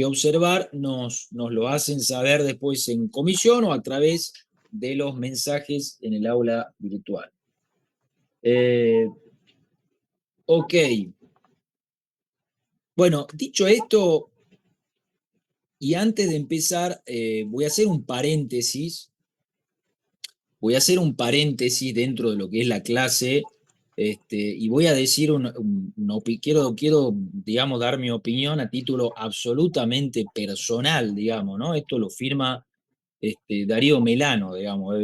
observar nos lo hacen saber después en comisión o a través de los mensajes en el aula virtual. Ok. Bueno, dicho esto, y antes de empezar, voy a hacer un paréntesis. Voy a hacer un paréntesis dentro de lo que es la clase, y voy a decir quiero, digamos, dar mi opinión a título absolutamente personal, digamos, ¿no? Esto lo firma Darío Melano, digamos,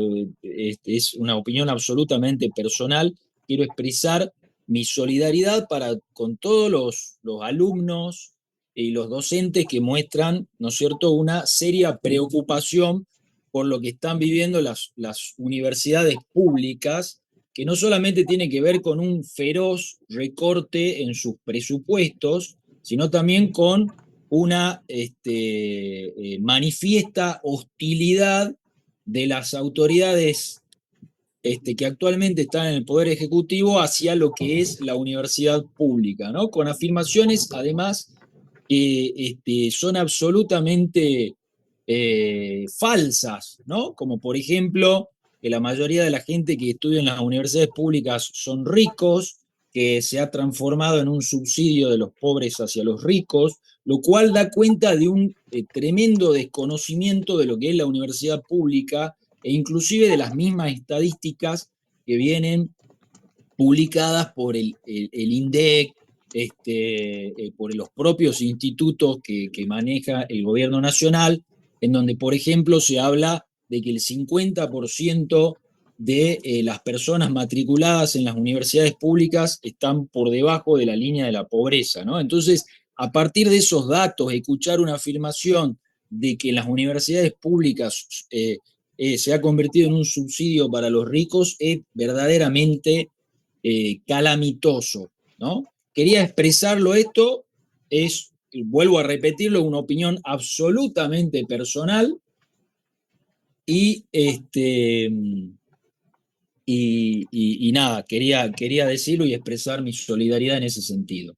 es una opinión absolutamente personal. Quiero expresar mi solidaridad con todos los alumnos y los docentes que muestran, ¿no es cierto?, una seria preocupación por lo que están viviendo las universidades públicas, que no solamente tiene que ver con un feroz recorte en sus presupuestos, sino también con una manifiesta hostilidad de las autoridades que actualmente están en el Poder Ejecutivo hacia lo que es la universidad pública, ¿no? Con afirmaciones, además, que son absolutamente falsas, ¿no? Como por ejemplo, que la mayoría de la gente que estudia en las universidades públicas son ricos, que se ha transformado en un subsidio de los pobres hacia los ricos, lo cual da cuenta de un tremendo desconocimiento de lo que es la universidad pública e inclusive de las mismas estadísticas que vienen publicadas por el INDEC, por los propios institutos que maneja el gobierno nacional, en donde, por ejemplo, se habla de que el 50% de las personas matriculadas en las universidades públicas están por debajo de la línea de la pobreza, ¿no? Entonces, a partir de esos datos, escuchar una afirmación de que las universidades públicas se ha convertido en un subsidio para los ricos es verdaderamente calamitoso, ¿no? Quería expresarlo esto, vuelvo a repetirlo, una opinión absolutamente personal y, y nada, quería decirlo y expresar mi solidaridad en ese sentido.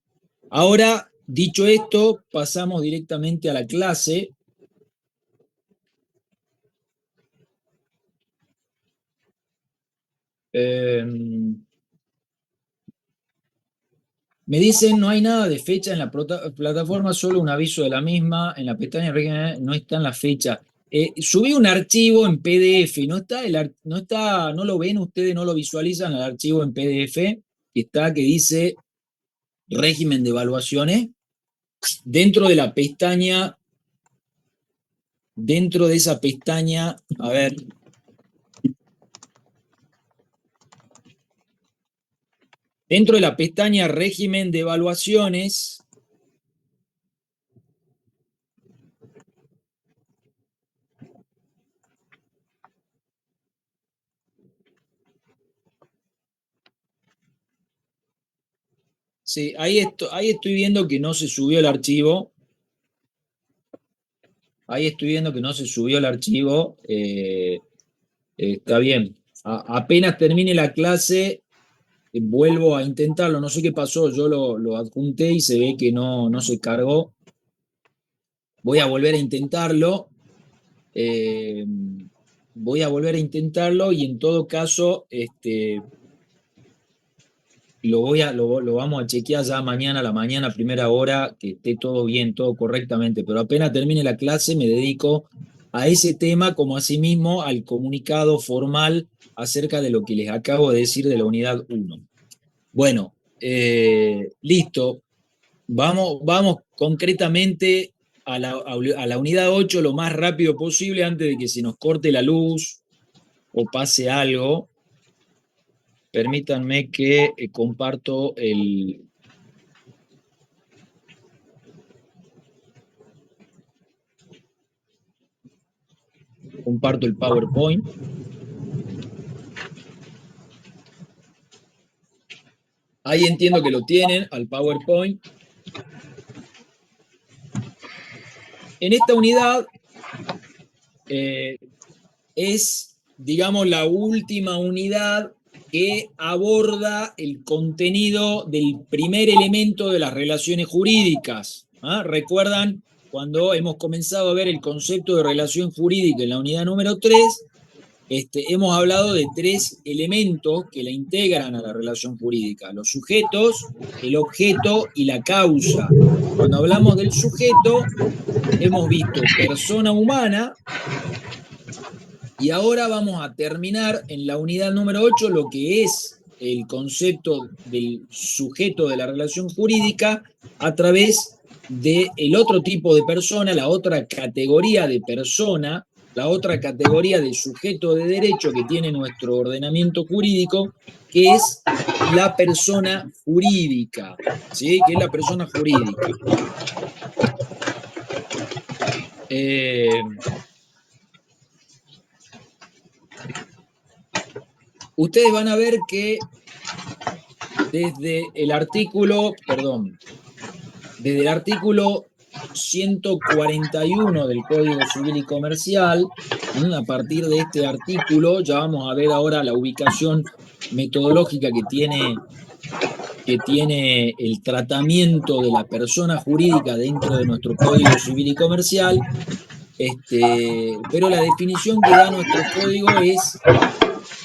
Ahora, dicho esto, pasamos directamente a la clase. Me dicen, no hay nada de fecha en la plataforma, solo un aviso de la misma. En la pestaña regional no está en la fecha. Subí un archivo en PDF, no lo ven ustedes, no lo visualizan el archivo en PDF, que dice régimen de evaluaciones. Dentro de esa pestaña, a ver. Dentro de la pestaña régimen de evaluaciones, sí, ahí estoy viendo que no se subió el archivo. Ahí estoy viendo que no se subió el archivo. Está bien. Apenas termine la clase, vuelvo a intentarlo. No sé qué pasó, yo lo adjunté y se ve que no se cargó. Voy a volver a intentarlo. Voy a volver a intentarlo y en todo caso, lo vamos a chequear ya mañana a la mañana, primera hora, que esté todo bien, todo correctamente. Pero apenas termine la clase, me dedico a ese tema, como asimismo al comunicado formal acerca de lo que les acabo de decir de la unidad 1. Bueno, listo. Vamos concretamente a la unidad 8 lo más rápido posible antes de que se nos corte la luz o pase algo. Permítanme que comparto comparto el PowerPoint. Ahí entiendo que lo tienen al PowerPoint. En esta unidad es, digamos, la última unidad que aborda el contenido del primer elemento de las relaciones jurídicas. ¿Ah? ¿Recuerdan cuando hemos comenzado a ver el concepto de relación jurídica en la unidad número 3, hemos hablado de 3 elementos que la integran a la relación jurídica: los sujetos, el objeto y la causa. Cuando hablamos del sujeto, hemos visto persona humana, y ahora vamos a terminar en la unidad número 8 lo que es el concepto del sujeto de la relación jurídica a través del otro tipo de persona, la otra categoría de persona, la otra categoría de sujeto de derecho que tiene nuestro ordenamiento jurídico, que es la persona jurídica, ¿sí? Que es la persona jurídica. Ustedes van a ver que desde el artículo 141 del Código Civil y Comercial, a partir de este artículo, ya vamos a ver ahora la ubicación metodológica que tiene el tratamiento de la persona jurídica dentro de nuestro Código Civil y Comercial, pero la definición que da nuestro código es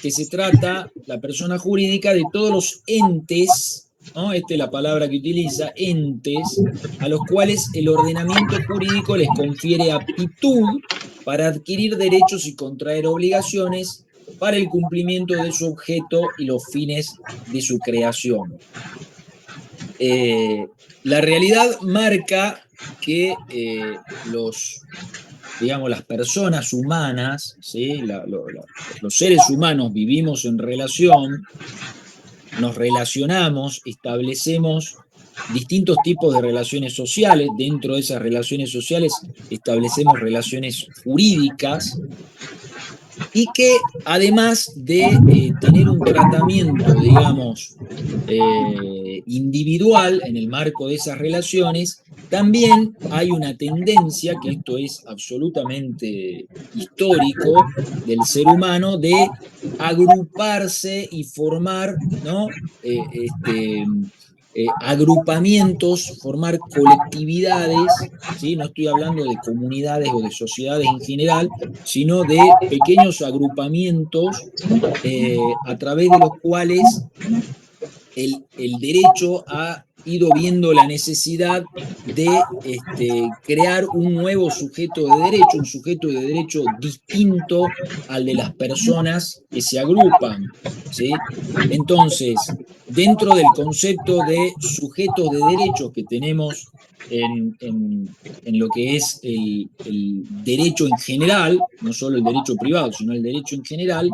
que se trata, la persona jurídica, de todos los entes, ¿no? Esta es la palabra que utiliza, entes, a los cuales el ordenamiento jurídico les confiere aptitud para adquirir derechos y contraer obligaciones para el cumplimiento de su objeto y los fines de su creación. La realidad marca que las personas humanas, ¿sí? Los seres humanos vivimos en relación, nos relacionamos, establecemos distintos tipos de relaciones sociales. Dentro de esas relaciones sociales establecemos relaciones jurídicas, y que además de tener un tratamiento, digamos, individual en el marco de esas relaciones, también hay una tendencia, que esto es absolutamente histórico del ser humano, de agruparse y formar, ¿no? Agrupamientos, formar colectividades, ¿sí? No estoy hablando de comunidades o de sociedades en general, sino de pequeños agrupamientos a través de los cuales el derecho ha ido viendo la necesidad de crear un nuevo sujeto de derecho, un sujeto de derecho distinto al de las personas que se agrupan, ¿sí? Entonces, dentro del concepto de sujetos de derecho que tenemos en lo que es el derecho en general, no solo el derecho privado, sino el derecho en general,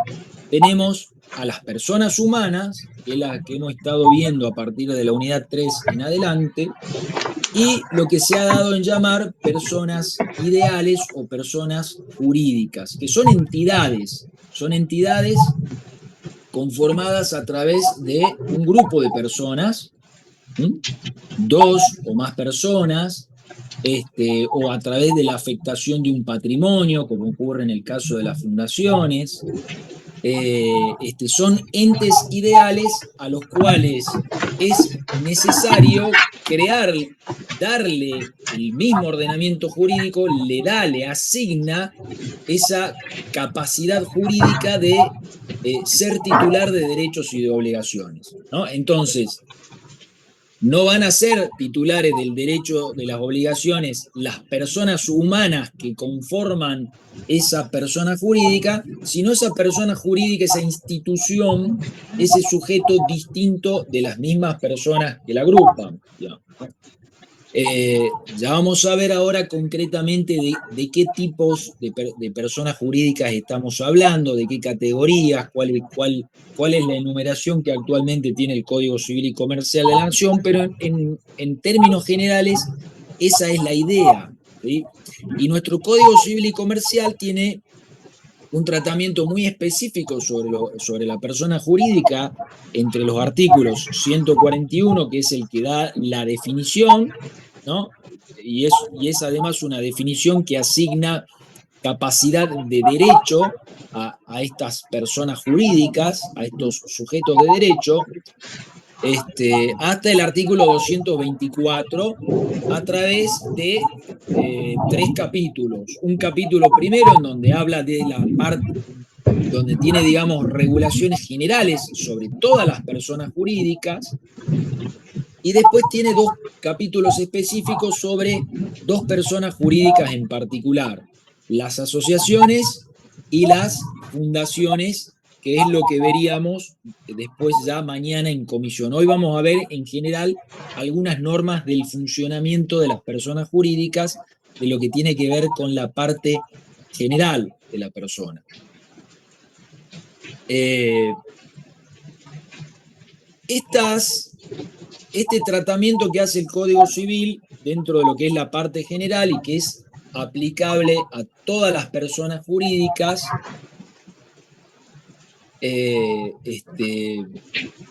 tenemos a las personas humanas, que es la que hemos estado viendo a partir de la unidad 3 en adelante, y lo que se ha dado en llamar personas ideales o personas jurídicas, que son entidades conformadas a través de un grupo de personas, ¿sí? Dos o más personas, o a través de la afectación de un patrimonio, como ocurre en el caso de las fundaciones. Son entes ideales a los cuales es necesario darle el mismo ordenamiento jurídico, le asigna esa capacidad jurídica de ser titular de derechos y de obligaciones, ¿no? Entonces, no van a ser titulares del derecho, de las obligaciones, las personas humanas que conforman esa persona jurídica, sino esa persona jurídica, esa institución, ese sujeto distinto de las mismas personas que la agrupan, digamos, ¿no? Ya vamos a ver ahora concretamente de qué tipos de personas jurídicas estamos hablando, de qué categorías, cuál es la enumeración que actualmente tiene el Código Civil y Comercial de la Nación, pero en términos generales esa es la idea, ¿sí? Y nuestro Código Civil y Comercial tiene un tratamiento muy específico sobre la persona jurídica entre los artículos 141, que es el que da la definición, ¿no? Y es además una definición que asigna capacidad de derecho a estas personas jurídicas, a estos sujetos de derecho, hasta el artículo 224 a través de 3 capítulos. Un capítulo primero en donde habla de la parte, donde tiene, digamos, regulaciones generales sobre todas las personas jurídicas, y después tiene 2 capítulos específicos sobre 2 personas jurídicas en particular, las asociaciones y las fundaciones, que es lo que veríamos después ya mañana en comisión. Hoy vamos a ver en general algunas normas del funcionamiento de las personas jurídicas, de lo que tiene que ver con la parte general de la persona. Este tratamiento que hace el Código Civil dentro de lo que es la parte general y que es aplicable a todas las personas jurídicas,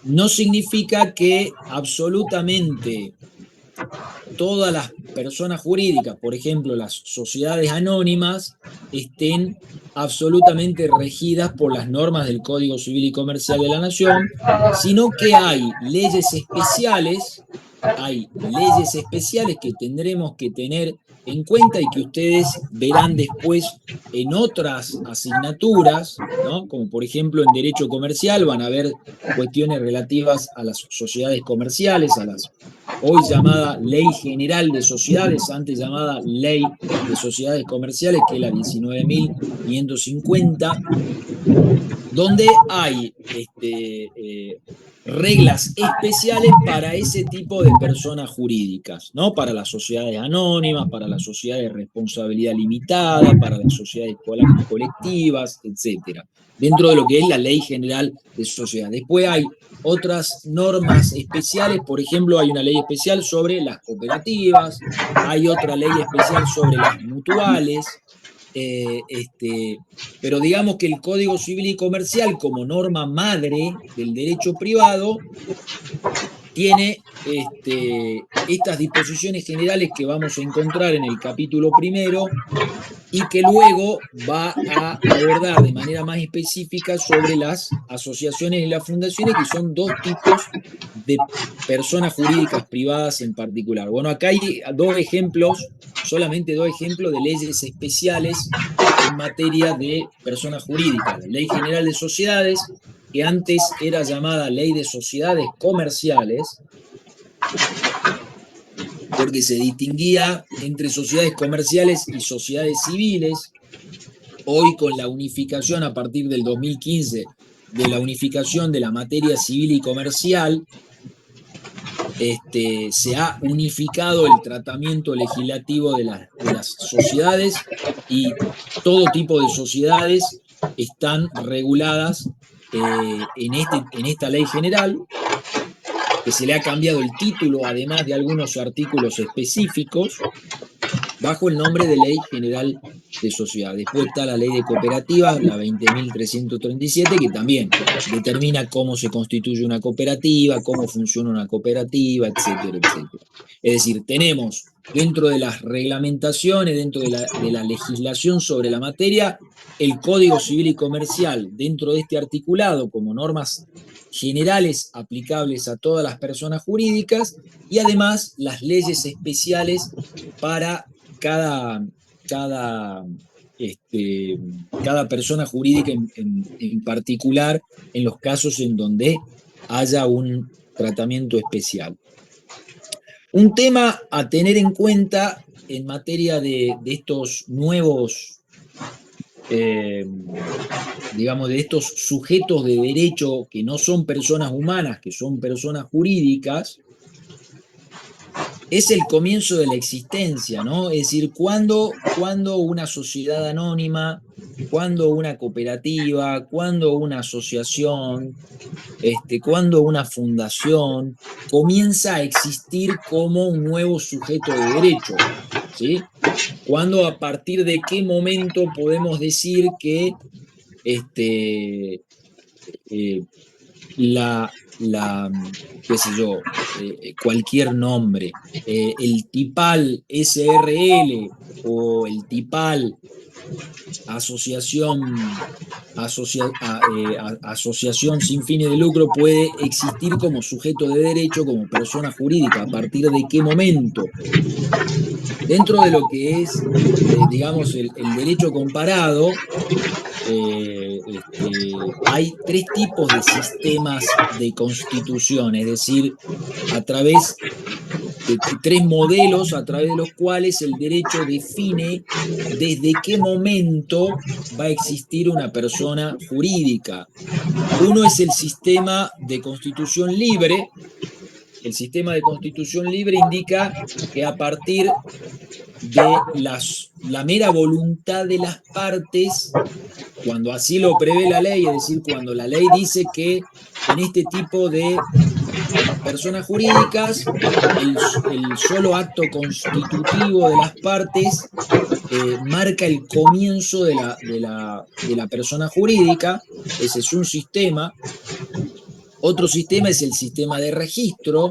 no significa que absolutamente todas las personas jurídicas, por ejemplo las sociedades anónimas, estén absolutamente regidas por las normas del Código Civil y Comercial de la Nación, sino que hay leyes especiales que tendremos que tener en cuenta y que ustedes verán después en otras asignaturas, ¿no? Como por ejemplo en Derecho Comercial van a haber cuestiones relativas a las sociedades comerciales, a las hoy llamada Ley General de Sociedades, antes llamada Ley de Sociedades Comerciales, que es la 19.550, donde hay reglas especiales para ese tipo de personas jurídicas, ¿no? Para las sociedades anónimas, para las sociedades de responsabilidad limitada, para las sociedades colectivas, etc. Dentro de lo que es la Ley General de Sociedades. Después hay otras normas especiales, por ejemplo, hay una ley especial sobre las cooperativas, hay otra ley especial sobre las mutuales, pero digamos que el Código Civil y Comercial, como norma madre del derecho privado, tiene estas disposiciones generales que vamos a encontrar en el capítulo primero y que luego va a abordar de manera más específica sobre las asociaciones y las fundaciones, que son 2 tipos de personas jurídicas privadas en particular. Bueno, acá hay solamente 2 ejemplos de leyes especiales en materia de personas jurídicas. La Ley General de Sociedades, que antes era llamada Ley de Sociedades Comerciales, porque se distinguía entre sociedades comerciales y sociedades civiles. Hoy, con la unificación a partir del 2015 de la unificación de la materia civil y comercial, se ha unificado el tratamiento legislativo de las sociedades, y todo tipo de sociedades están reguladas en esta ley general, que se le ha cambiado el título, además de algunos artículos específicos, bajo el nombre de Ley General de Sociedades. Después está la Ley de Cooperativas, la 20.337, que también determina cómo se constituye una cooperativa, cómo funciona una cooperativa, etcétera, etcétera. Es decir, tenemos dentro de las reglamentaciones, dentro de la legislación sobre la materia, el Código Civil y Comercial, dentro de este articulado, como normas generales aplicables a todas las personas jurídicas, y además las leyes especiales para cada, cada, cada persona jurídica en particular, en los casos en donde haya un tratamiento especial. Un tema a tener en cuenta en materia de estos nuevos, digamos, de estos sujetos de derecho que no son personas humanas, que son personas jurídicas, es el comienzo de la existencia, ¿no? Es decir, cuando una sociedad anónima, cuando una cooperativa, cuando una asociación, cuando una fundación comienza a existir como un nuevo sujeto de derecho, ¿sí? Cuando, a partir de qué momento podemos decir que eh, la qué sé yo, cualquier nombre, el TIPAL SRL o el TIPAL Asociación, asociación sin fines de lucro, puede existir como sujeto de derecho, como persona jurídica. ¿A partir de qué momento? Dentro de lo que es, digamos, el derecho comparado, hay tres tipos de sistemas de constitución, es decir, a través de tres modelos a través de los cuales el derecho define desde qué momento va a existir una persona jurídica. Uno es el sistema de constitución libre. El sistema de constitución libre indica que a partir de la mera voluntad de las partes, cuando así lo prevé la ley, es decir, cuando la ley dice que en este tipo de personas jurídicas, el solo acto constitutivo de las partes marca el comienzo de la persona jurídica. Ese es un sistema. Otro sistema es el sistema de registro,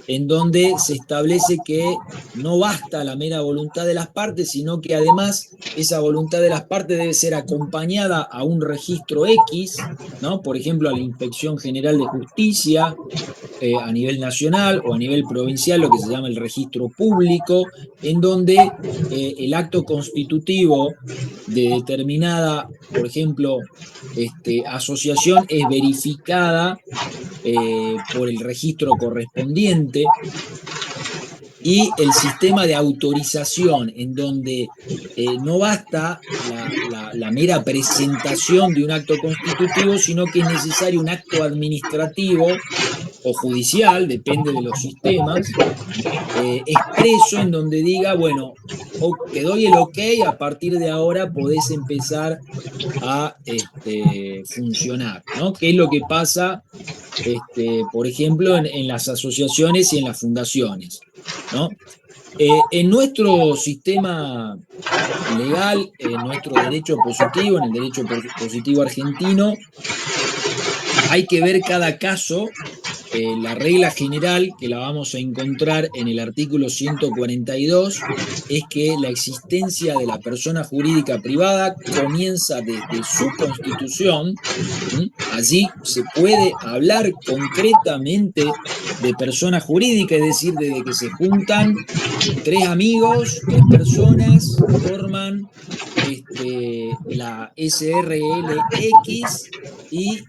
en donde se establece que no basta la mera voluntad de las partes, sino que además esa voluntad de las partes debe ser acompañada a un registro X, ¿no? Por ejemplo, a la Inspección General de Justicia, a nivel nacional o a nivel provincial, lo que se llama el registro público, en donde el acto constitutivo de determinada, por ejemplo, asociación es verificada por el registro correspondiente, y el sistema de autorización, en donde no basta la mera presentación de un acto constitutivo, sino que es necesario un acto administrativo o judicial, depende de los sistemas, expreso, en donde diga, bueno, te doy el ok, a partir de ahora podés empezar a funcionar, ¿no? ¿Qué es lo que pasa, por ejemplo, en las asociaciones y en las fundaciones, ¿no? En nuestro sistema legal, en nuestro derecho positivo, en el derecho positivo argentino, hay que ver cada caso. La regla general que la vamos a encontrar en el artículo 142 es que la existencia de la persona jurídica privada comienza desde su constitución. Allí se puede hablar concretamente de persona jurídica, es decir, desde que se juntan tres amigos, tres personas, forman la SRLX, y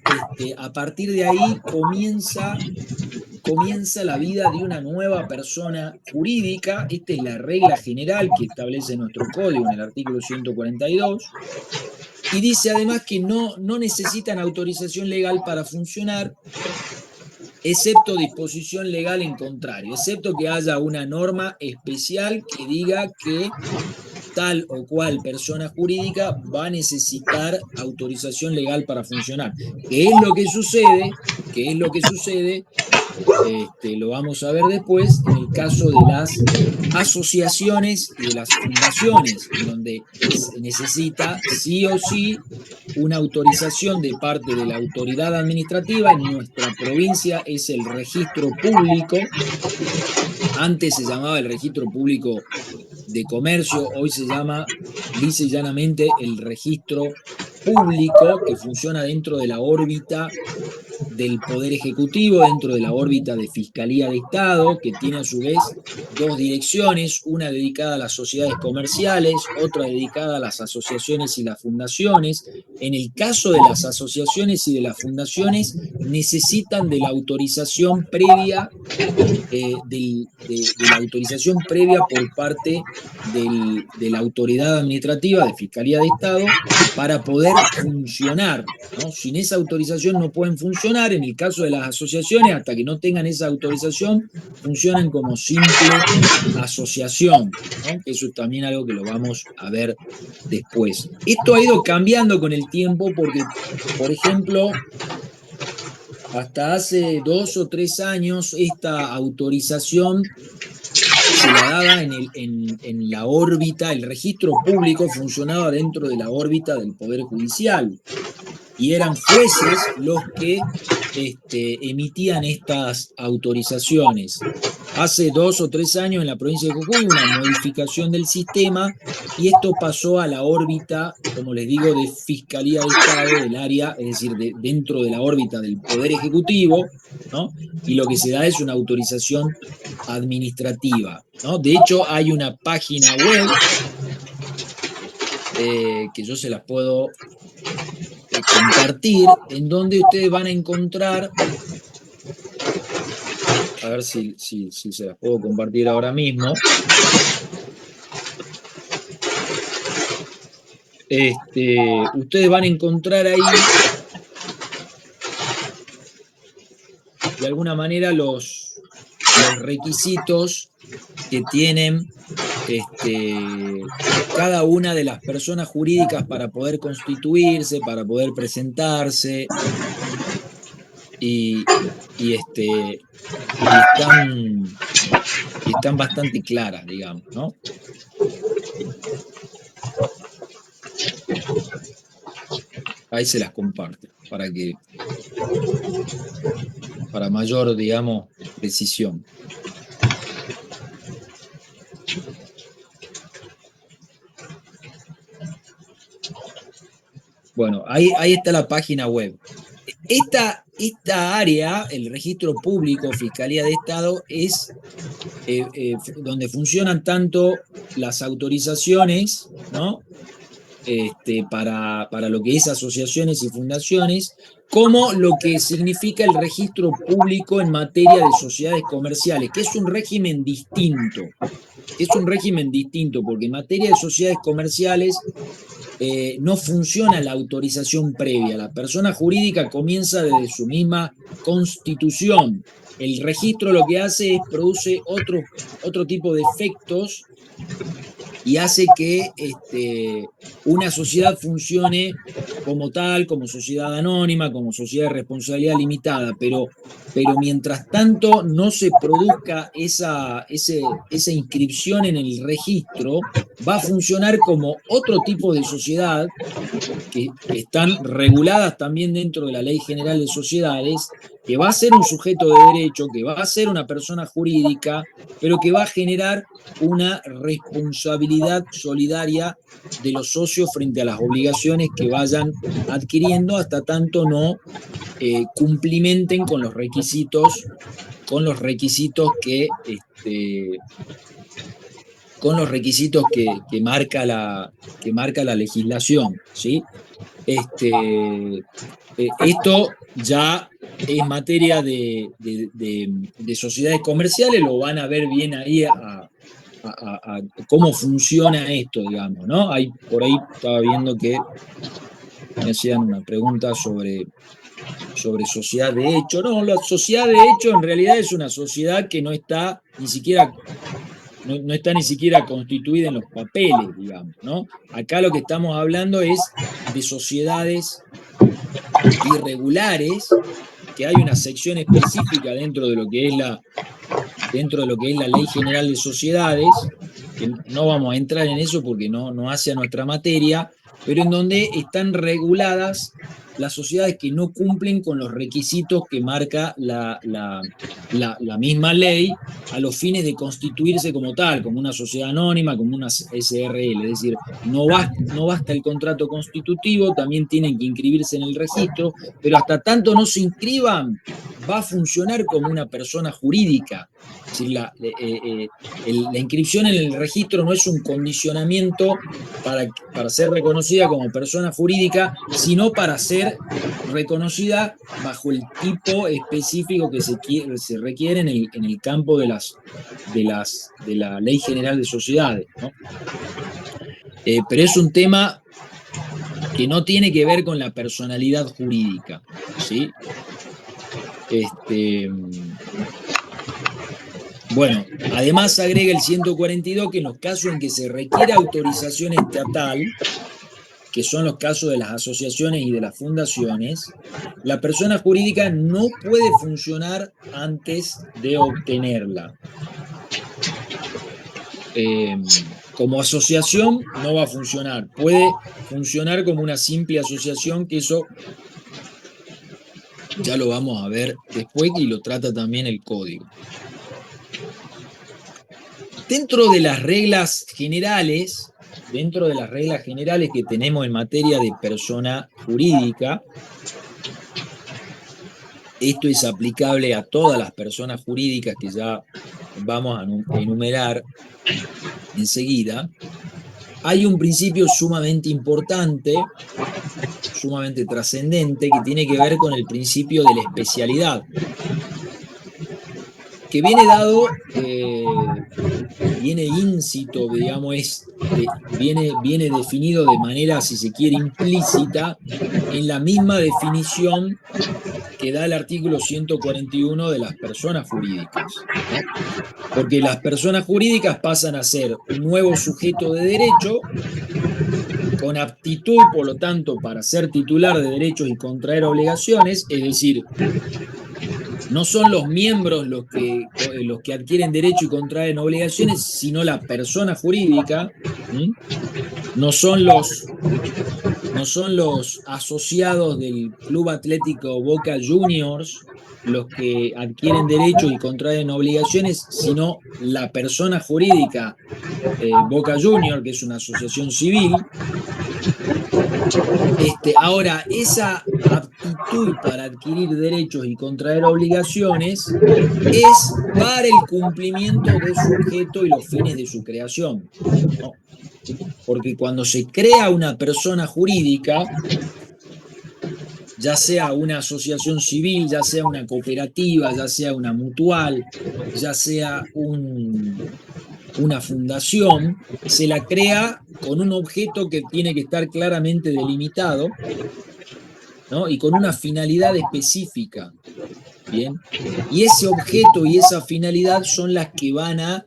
a partir de ahí comienza la vida de una nueva persona jurídica. Esta es la regla general que establece nuestro código en el artículo 142. Y dice además que no necesitan autorización legal para funcionar, excepto disposición legal en contrario, excepto que haya una norma especial que diga que tal o cual persona jurídica va a necesitar autorización legal para funcionar. ¿Qué es lo que sucede? ¿Qué es lo que sucede? Lo vamos a ver después en el caso de las asociaciones y de las fundaciones, en donde se necesita sí o sí una autorización de parte de la autoridad administrativa. En nuestra provincia es el registro público. Antes se llamaba el registro público de comercio, hoy se llama lisa y llanamente el registro público, que funciona dentro de la órbita del Poder Ejecutivo, dentro de la órbita de Fiscalía de Estado, que tiene a su vez dos direcciones, una dedicada a las sociedades comerciales, otra dedicada a las asociaciones y las fundaciones. En el caso de las asociaciones y de las fundaciones, necesitan de la autorización previa, de la autorización previa por parte de la autoridad administrativa, de Fiscalía de Estado, para poder funcionar, ¿no? Sin esa autorización no pueden funcionar. En el caso de las asociaciones, hasta que no tengan esa autorización, funcionan como simple asociación, ¿no? Eso es también algo que lo vamos a ver después. Esto ha ido cambiando con el tiempo porque, por ejemplo, hasta hace 2 o 3 años esta autorización se la daba en la órbita, el registro público funcionaba dentro de la órbita del Poder Judicial, y eran jueces los que emitían estas autorizaciones. Hace 2 o 3 años en la provincia de Jujuy una modificación del sistema y esto pasó a la órbita, como les digo, de Fiscalía de Estado del área, es decir, dentro de la órbita del Poder Ejecutivo, ¿no? Y lo que se da es una autorización administrativa, ¿no? De hecho, hay una página web que yo se las puedo compartir, en donde ustedes van a encontrar, a ver si se las puedo compartir ahora mismo. Ustedes van a encontrar ahí, de alguna manera, los requisitos que tienen cada una de las personas jurídicas para poder constituirse, para poder presentarse, y están bastante claras, digamos, ¿no? Ahí se las comparto para mayor, digamos, precisión. Bueno, ahí está la página web. Esta área, el registro público, Fiscalía de Estado, es donde funcionan tanto las autorizaciones, ¿no? Para lo que es asociaciones y fundaciones, como lo que significa el registro público en materia de sociedades comerciales, que es un régimen distinto. Es un régimen distinto porque en materia de sociedades comerciales no funciona la autorización previa. La persona jurídica comienza desde su misma constitución. El registro lo que hace es produce otro tipo de efectos y hace que una sociedad funcione como tal, como sociedad anónima, como sociedad de responsabilidad limitada, pero mientras tanto no se produzca esa inscripción en el registro, va a funcionar como otro tipo de sociedad que están reguladas también dentro de la Ley General de Sociedades, que va a ser un sujeto de derecho, que va a ser una persona jurídica, pero que va a generar una responsabilidad solidaria de los socios frente a las obligaciones que vayan adquiriendo hasta tanto no cumplimenten con los requisitos que marca la legislación, ¿sí? Esto ya es materia de sociedades comerciales, lo van a ver bien ahí a cómo funciona esto, digamos, ¿no? Por ahí estaba viendo que me hacían una pregunta sobre sociedad de hecho. No, la sociedad de hecho en realidad es una sociedad que no está ni siquiera constituida en los papeles, digamos, ¿no? Acá lo que estamos hablando es de sociedades irregulares, que hay una sección específica dentro de lo que es la Ley General de Sociedades, que no vamos a entrar en eso porque no hace a nuestra materia, pero en donde están reguladas las sociedades que no cumplen con los requisitos que marca la misma ley a los fines de constituirse como tal, como una sociedad anónima, como una SRL. Es decir, no basta el contrato constitutivo, también tienen que inscribirse en el registro, pero hasta tanto no se inscriban, va a funcionar como una persona jurídica. Es decir, la inscripción en el registro no es un condicionamiento para ser reconocida como persona jurídica, sino para ser reconocida bajo el tipo específico que se requiere en el campo de la Ley General de Sociedades, ¿no? Pero es un tema que no tiene que ver con la personalidad jurídica, ¿sí? Bueno, además agrega el 142 que en los casos en que se requiere autorización estatal, que son los casos de las asociaciones y de las fundaciones, la persona jurídica no puede funcionar antes de obtenerla. Como asociación no va a funcionar, puede funcionar como una simple asociación, que eso Ya lo vamos a ver después y lo trata también el código. Dentro de las reglas generales, que tenemos en materia de persona jurídica, esto es aplicable a todas las personas jurídicas que ya vamos a enumerar enseguida. Hay un principio sumamente importante, sumamente trascendente, que tiene que ver con el principio de la especialidad, que viene dado, viene íncito, digamos, viene definido de manera, si se quiere, implícita en la misma definición que da el artículo 141 de las personas jurídicas, ¿no? Porque las personas jurídicas pasan a ser un nuevo sujeto de derecho con aptitud, por lo tanto, para ser titular de derechos y contraer obligaciones, es decir, no son los miembros los que adquieren derecho y contraen obligaciones, sino la persona jurídica. ¿Mm? No son los asociados del Club Atlético Boca Juniors los que adquieren derechos y contraen obligaciones, sino la persona jurídica Boca Juniors, que es una asociación civil. Ahora, esa aptitud para adquirir derechos y contraer obligaciones es para el cumplimiento de su objeto y los fines de su creación, ¿no? Porque cuando se crea una persona jurídica, ya sea una asociación civil, ya sea una cooperativa, ya sea una mutual, ya sea una fundación, se la crea con un objeto que tiene que estar claramente delimitado, ¿no? Y con una finalidad específica, ¿bien? Y ese objeto y esa finalidad son las que van a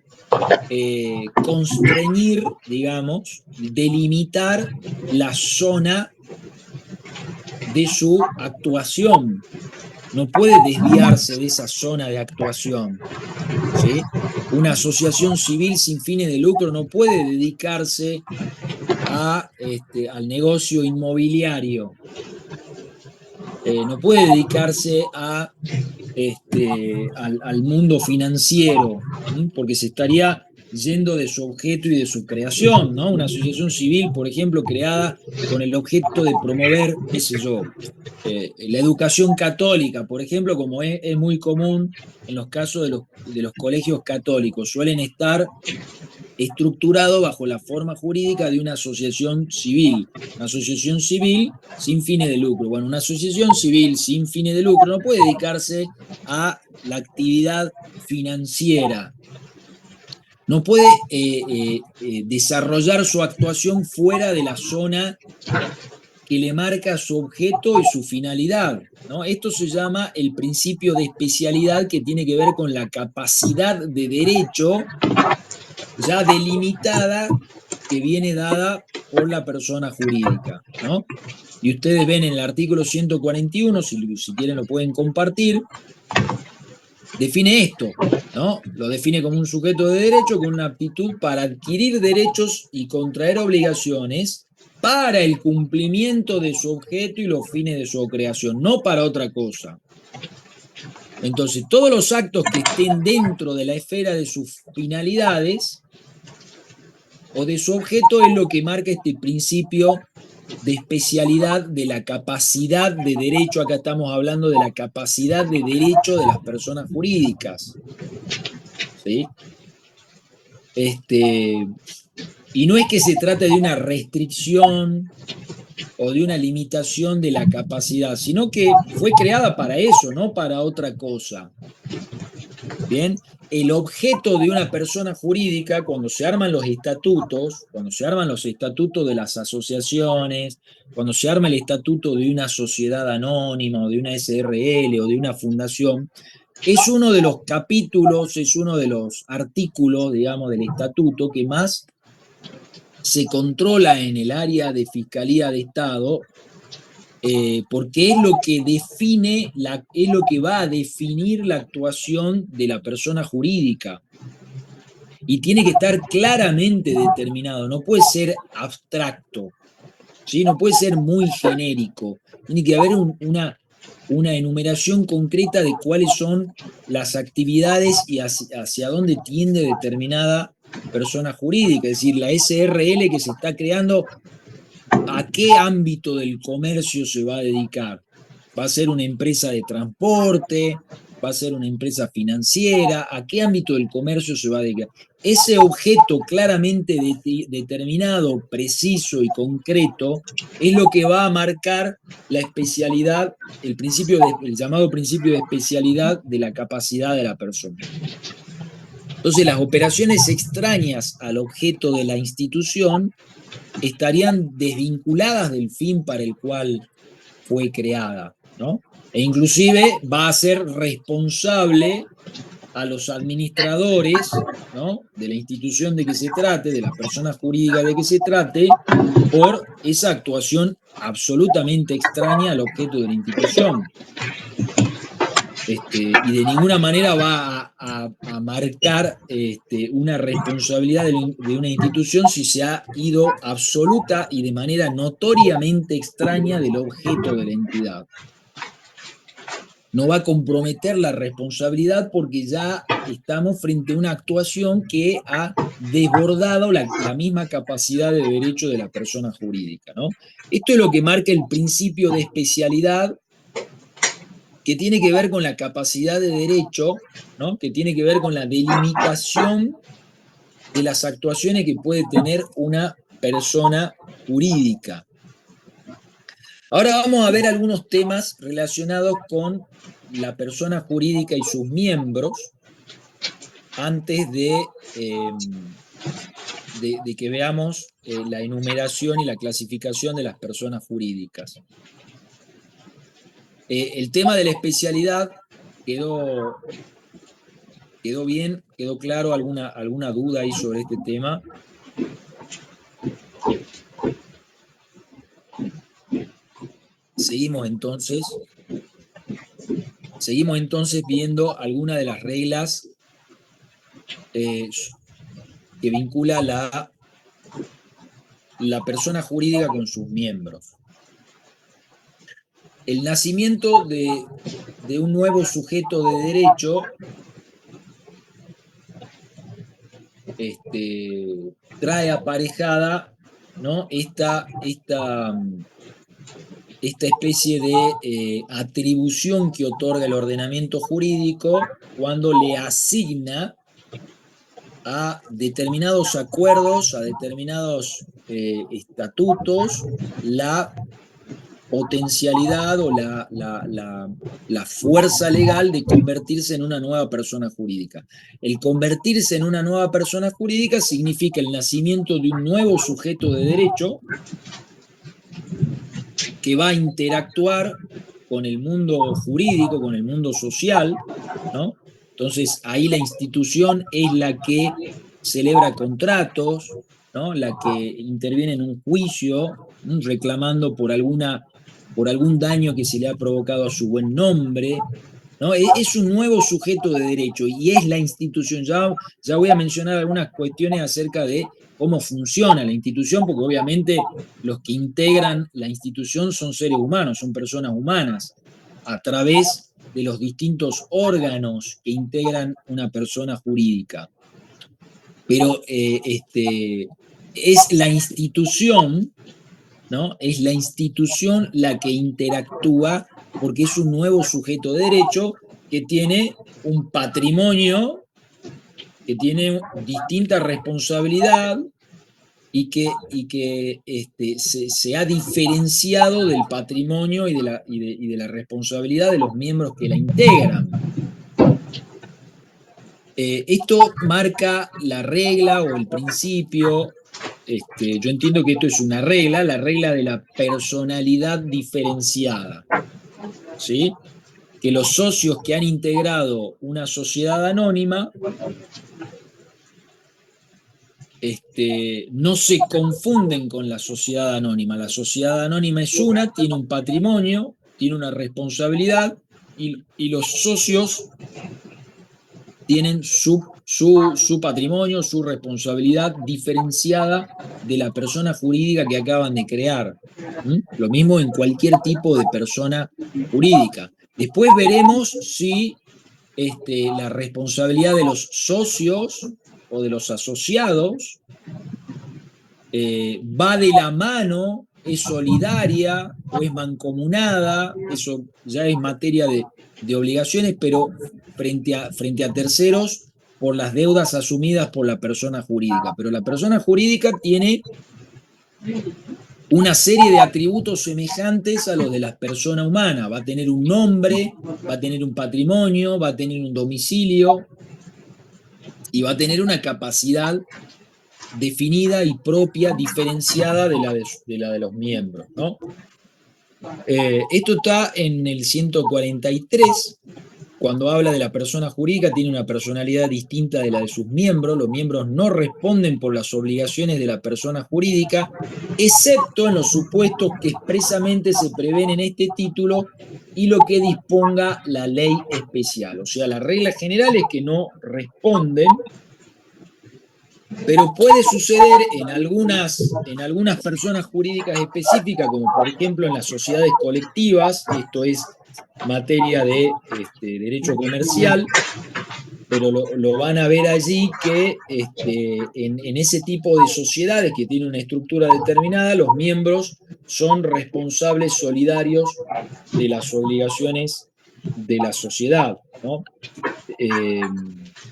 constreñir, digamos, delimitar la zona de su actuación. No puede desviarse de esa zona de actuación, ¿sí? Una asociación civil sin fines de lucro no puede dedicarse al negocio inmobiliario, no puede dedicarse al mundo financiero, porque se estaría yendo de su objeto y de su creación, ¿no? Una asociación civil, por ejemplo, creada con el objeto de promover, qué sé yo, la educación católica, por ejemplo, como es muy común en los casos de los colegios católicos, suelen estar estructurado bajo la forma jurídica de una asociación civil sin fines de lucro. Bueno, una asociación civil sin fines de lucro no puede dedicarse a la actividad financiera, no puede desarrollar su actuación fuera de la zona que le marca su objeto y su finalidad, ¿no? Esto se llama el principio de especialidad, que tiene que ver con la capacidad de derecho ya delimitada que viene dada por la persona jurídica, ¿no? Y ustedes ven en el artículo 141, si quieren lo pueden compartir, define esto, ¿no? Lo define como un sujeto de derecho con una aptitud para adquirir derechos y contraer obligaciones para el cumplimiento de su objeto y los fines de su creación, no para otra cosa. Entonces, todos los actos que estén dentro de la esfera de sus finalidades o de su objeto es lo que marca este principio de especialidad de la capacidad de derecho. Acá estamos hablando de la capacidad de derecho de las personas jurídicas, ¿sí? Y no es que se trate de una restricción o de una limitación de la capacidad, sino que fue creada para eso, no para otra cosa. Bien, el objeto de una persona jurídica, cuando se arman los estatutos de las asociaciones, cuando se arma el estatuto de una sociedad anónima o de una SRL o de una fundación, es uno de los capítulos, es uno de los artículos, digamos, del estatuto que más se controla en el área de Fiscalía de Estado, porque es lo que es lo que va a definir la actuación de la persona jurídica. Y tiene que estar claramente determinado, no puede ser abstracto, ¿sí? No puede ser muy genérico. Tiene que haber una enumeración concreta de cuáles son las actividades y hacia dónde tiende determinada persona jurídica, es decir, la SRL que se está creando, ¿a qué ámbito del comercio se va a dedicar? ¿Va a ser una empresa de transporte? ¿Va a ser una empresa financiera? ¿A qué ámbito del comercio se va a dedicar? Ese objeto claramente determinado, preciso y concreto es lo que va a marcar la especialidad, el llamado principio de especialidad de la capacidad de la persona. Entonces, las operaciones extrañas al objeto de la institución estarían desvinculadas del fin para el cual fue creada, ¿no? E inclusive va a ser responsable a los administradores, ¿no?, de la institución de que se trate, de la persona jurídica de que se trate, por esa actuación absolutamente extraña al objeto de la institución. Y de ninguna manera va a marcar una responsabilidad de una institución si se ha ido absoluta y de manera notoriamente extraña del objeto de la entidad. No va a comprometer la responsabilidad porque ya estamos frente a una actuación que ha desbordado la misma capacidad de derecho de la persona jurídica, ¿no? Esto es lo que marca el principio de especialidad, que tiene que ver con la capacidad de derecho, ¿no?, que tiene que ver con la delimitación de las actuaciones que puede tener una persona jurídica. Ahora vamos a ver algunos temas relacionados con la persona jurídica y sus miembros antes de que veamos la enumeración y la clasificación de las personas jurídicas. El tema de la especialidad quedó bien, quedó claro. ¿Alguna duda ahí sobre este tema? Seguimos entonces viendo algunas de las reglas que vincula la persona jurídica con sus miembros. El nacimiento de un nuevo sujeto de derecho trae aparejada, ¿no?, esta especie de atribución que otorga el ordenamiento jurídico cuando le asigna a determinados acuerdos, a determinados estatutos, la potencialidad o la fuerza legal de convertirse en una nueva persona jurídica. El convertirse en una nueva persona jurídica significa el nacimiento de un nuevo sujeto de derecho que va a interactuar con el mundo jurídico, con el mundo social, ¿no? Entonces, ahí la institución es la que celebra contratos, ¿no?, la que interviene en un juicio, reclamando por algún daño que se le ha provocado a su buen nombre, ¿no? Es un nuevo sujeto de derecho y es la institución. Ya voy a mencionar algunas cuestiones acerca de cómo funciona la institución, porque obviamente los que integran la institución son seres humanos, son personas humanas, a través de los distintos órganos que integran una persona jurídica. Pero es la institución, ¿no?, es la institución la que interactúa porque es un nuevo sujeto de derecho que tiene un patrimonio, que tiene distinta responsabilidad y que se ha diferenciado del patrimonio y de la responsabilidad de los miembros que la integran. Esto marca la regla o el principio. Yo entiendo que esto es una regla, la regla de la personalidad diferenciada, ¿sí? Que los socios que han integrado una sociedad anónima no se confunden con la sociedad anónima. La sociedad anónima es una, tiene un patrimonio, tiene una responsabilidad, y los socios tienen su patrimonio, su responsabilidad diferenciada de la persona jurídica que acaban de crear. Lo mismo en cualquier tipo de persona jurídica. Después veremos si la responsabilidad de los socios o de los asociados va de la mano, es solidaria o es mancomunada, eso ya es materia de obligaciones, pero frente a terceros por las deudas asumidas por la persona jurídica. Pero la persona jurídica tiene una serie de atributos semejantes a los de la persona humana. Va a tener un nombre, va a tener un patrimonio, va a tener un domicilio y va a tener una capacidad definida y propia, diferenciada de la de los miembros, ¿no? Esto está en el 143, cuando habla de la persona jurídica, tiene una personalidad distinta de la de sus miembros. Los miembros no responden por las obligaciones de la persona jurídica, excepto en los supuestos que expresamente se prevén en este título y lo que disponga la ley especial. O sea, la regla general es que no responden, pero puede suceder en algunas personas jurídicas específicas, como por ejemplo en las sociedades colectivas, esto es materia de derecho comercial, pero lo van a ver allí que en ese tipo de sociedades que tienen una estructura determinada, los miembros son responsables solidarios de las obligaciones de la sociedad, ¿no?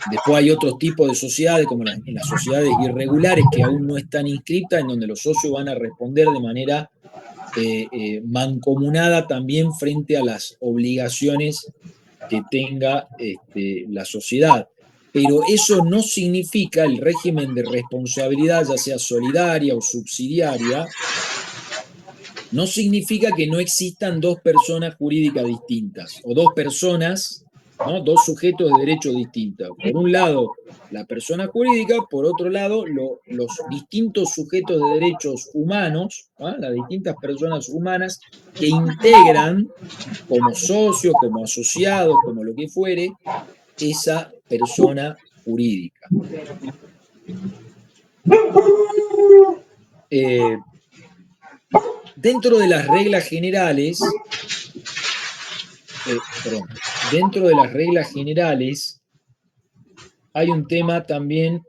Después hay otros tipos de sociedades, como en las sociedades irregulares que aún no están inscritas, en donde los socios van a responder de manera mancomunada también frente a las obligaciones que tenga la sociedad. Pero eso no significa el régimen de responsabilidad, ya sea solidaria o subsidiaria, no significa que no existan dos personas jurídicas distintas o dos personas, ¿no? Dos sujetos de derecho distintos. Por un lado, la persona jurídica, por otro lado, los distintos sujetos de derechos humanos, ¿no? Las distintas personas humanas que integran como socios, como asociados, como lo que fuere, esa persona jurídica. Dentro de las reglas generales, dentro de las reglas generales hay un tema también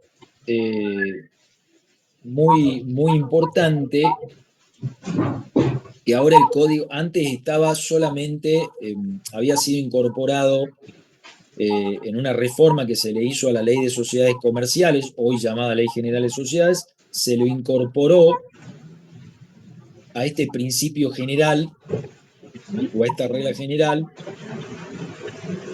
muy importante, que ahora el código, antes estaba solamente, había sido incorporado en una reforma que se le hizo a la Ley de Sociedades Comerciales, hoy llamada Ley General de Sociedades, se lo incorporó a este principio general o a esta regla general,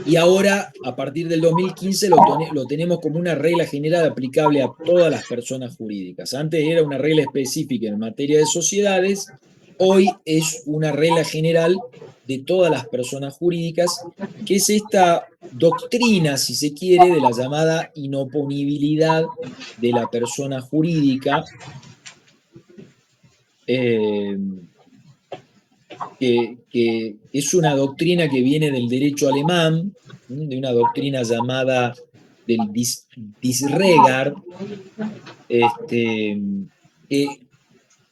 y ahora, a partir del 2015, lo tenemos como una regla general aplicable a todas las personas jurídicas. Antes era una regla específica en materia de sociedades, hoy es una regla general de todas las personas jurídicas, que es esta doctrina, si se quiere, de la llamada inoponibilidad de la persona jurídica, que es una doctrina que viene del derecho alemán, de una doctrina llamada del Disregard,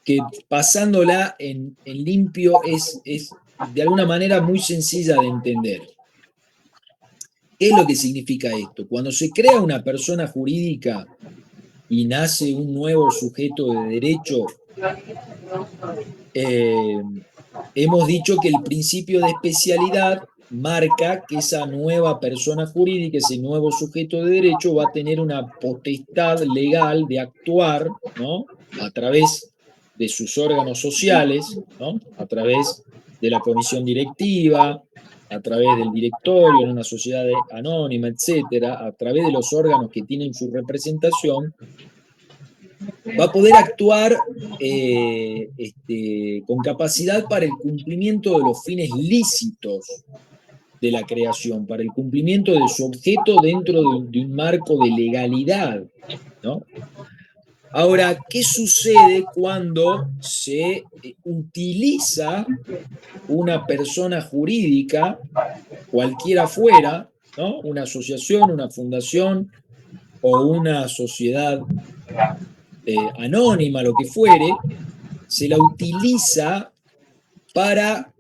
que pasándola en limpio es de alguna manera muy sencilla de entender. ¿Qué es lo que significa esto? Cuando se crea una persona jurídica y nace un nuevo sujeto de derecho, hemos dicho que el principio de especialidad marca que esa nueva persona jurídica, ese nuevo sujeto de derecho, va a tener una potestad legal de actuar, ¿no? A través de sus órganos sociales, ¿no? A través de la comisión directiva, a través del directorio en una sociedad anónima, etcétera, a través de los órganos que tienen su representación, va a poder actuar con capacidad para el cumplimiento de los fines lícitos de la creación, para el cumplimiento de su objeto dentro de un marco de legalidad, ¿no? Ahora, ¿qué sucede cuando se utiliza una persona jurídica, cualquiera fuera, ¿no? Una asociación, una fundación o una sociedad anónima, lo que fuere, se la utiliza para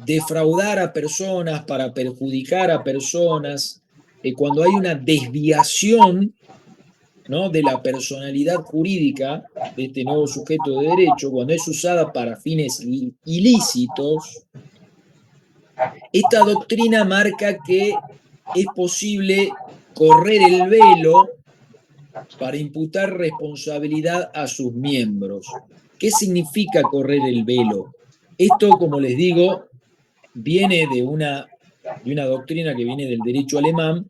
defraudar a personas, para perjudicar a personas, cuando hay una desviación, ¿no?, de la personalidad jurídica de este nuevo sujeto de derecho, cuando es usada para fines ilícitos, esta doctrina marca que es posible correr el velo para imputar responsabilidad a sus miembros. ¿Qué significa correr el velo? Esto, como les digo, viene de una doctrina que viene del derecho alemán,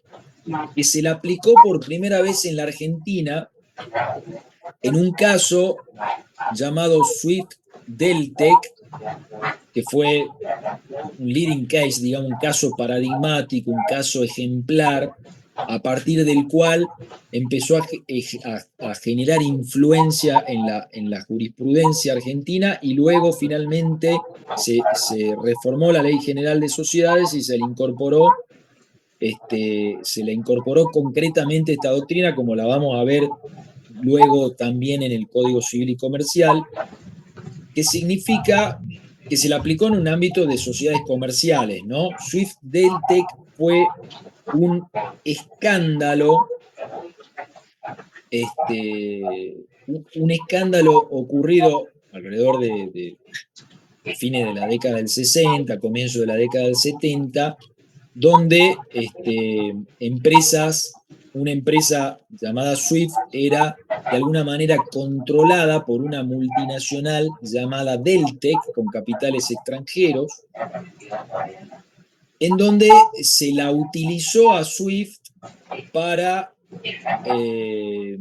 que se la aplicó por primera vez en la Argentina en un caso llamado Swift-Deltec, que fue un leading case, digamos, un caso paradigmático, un caso ejemplar, a partir del cual empezó a generar influencia en la jurisprudencia argentina, y luego finalmente se reformó la Ley General de Sociedades y se le incorporó concretamente esta doctrina, como la vamos a ver luego también en el Código Civil y Comercial, que significa que se le aplicó en un ámbito de sociedades comerciales, ¿no? Swift-Deltec fue un escándalo, un escándalo ocurrido alrededor de fines de la década del 60, comienzo de la década del 70, donde una empresa llamada Swift era de alguna manera controlada por una multinacional llamada Deltec, con capitales extranjeros, en donde se la utilizó a Swift para eh,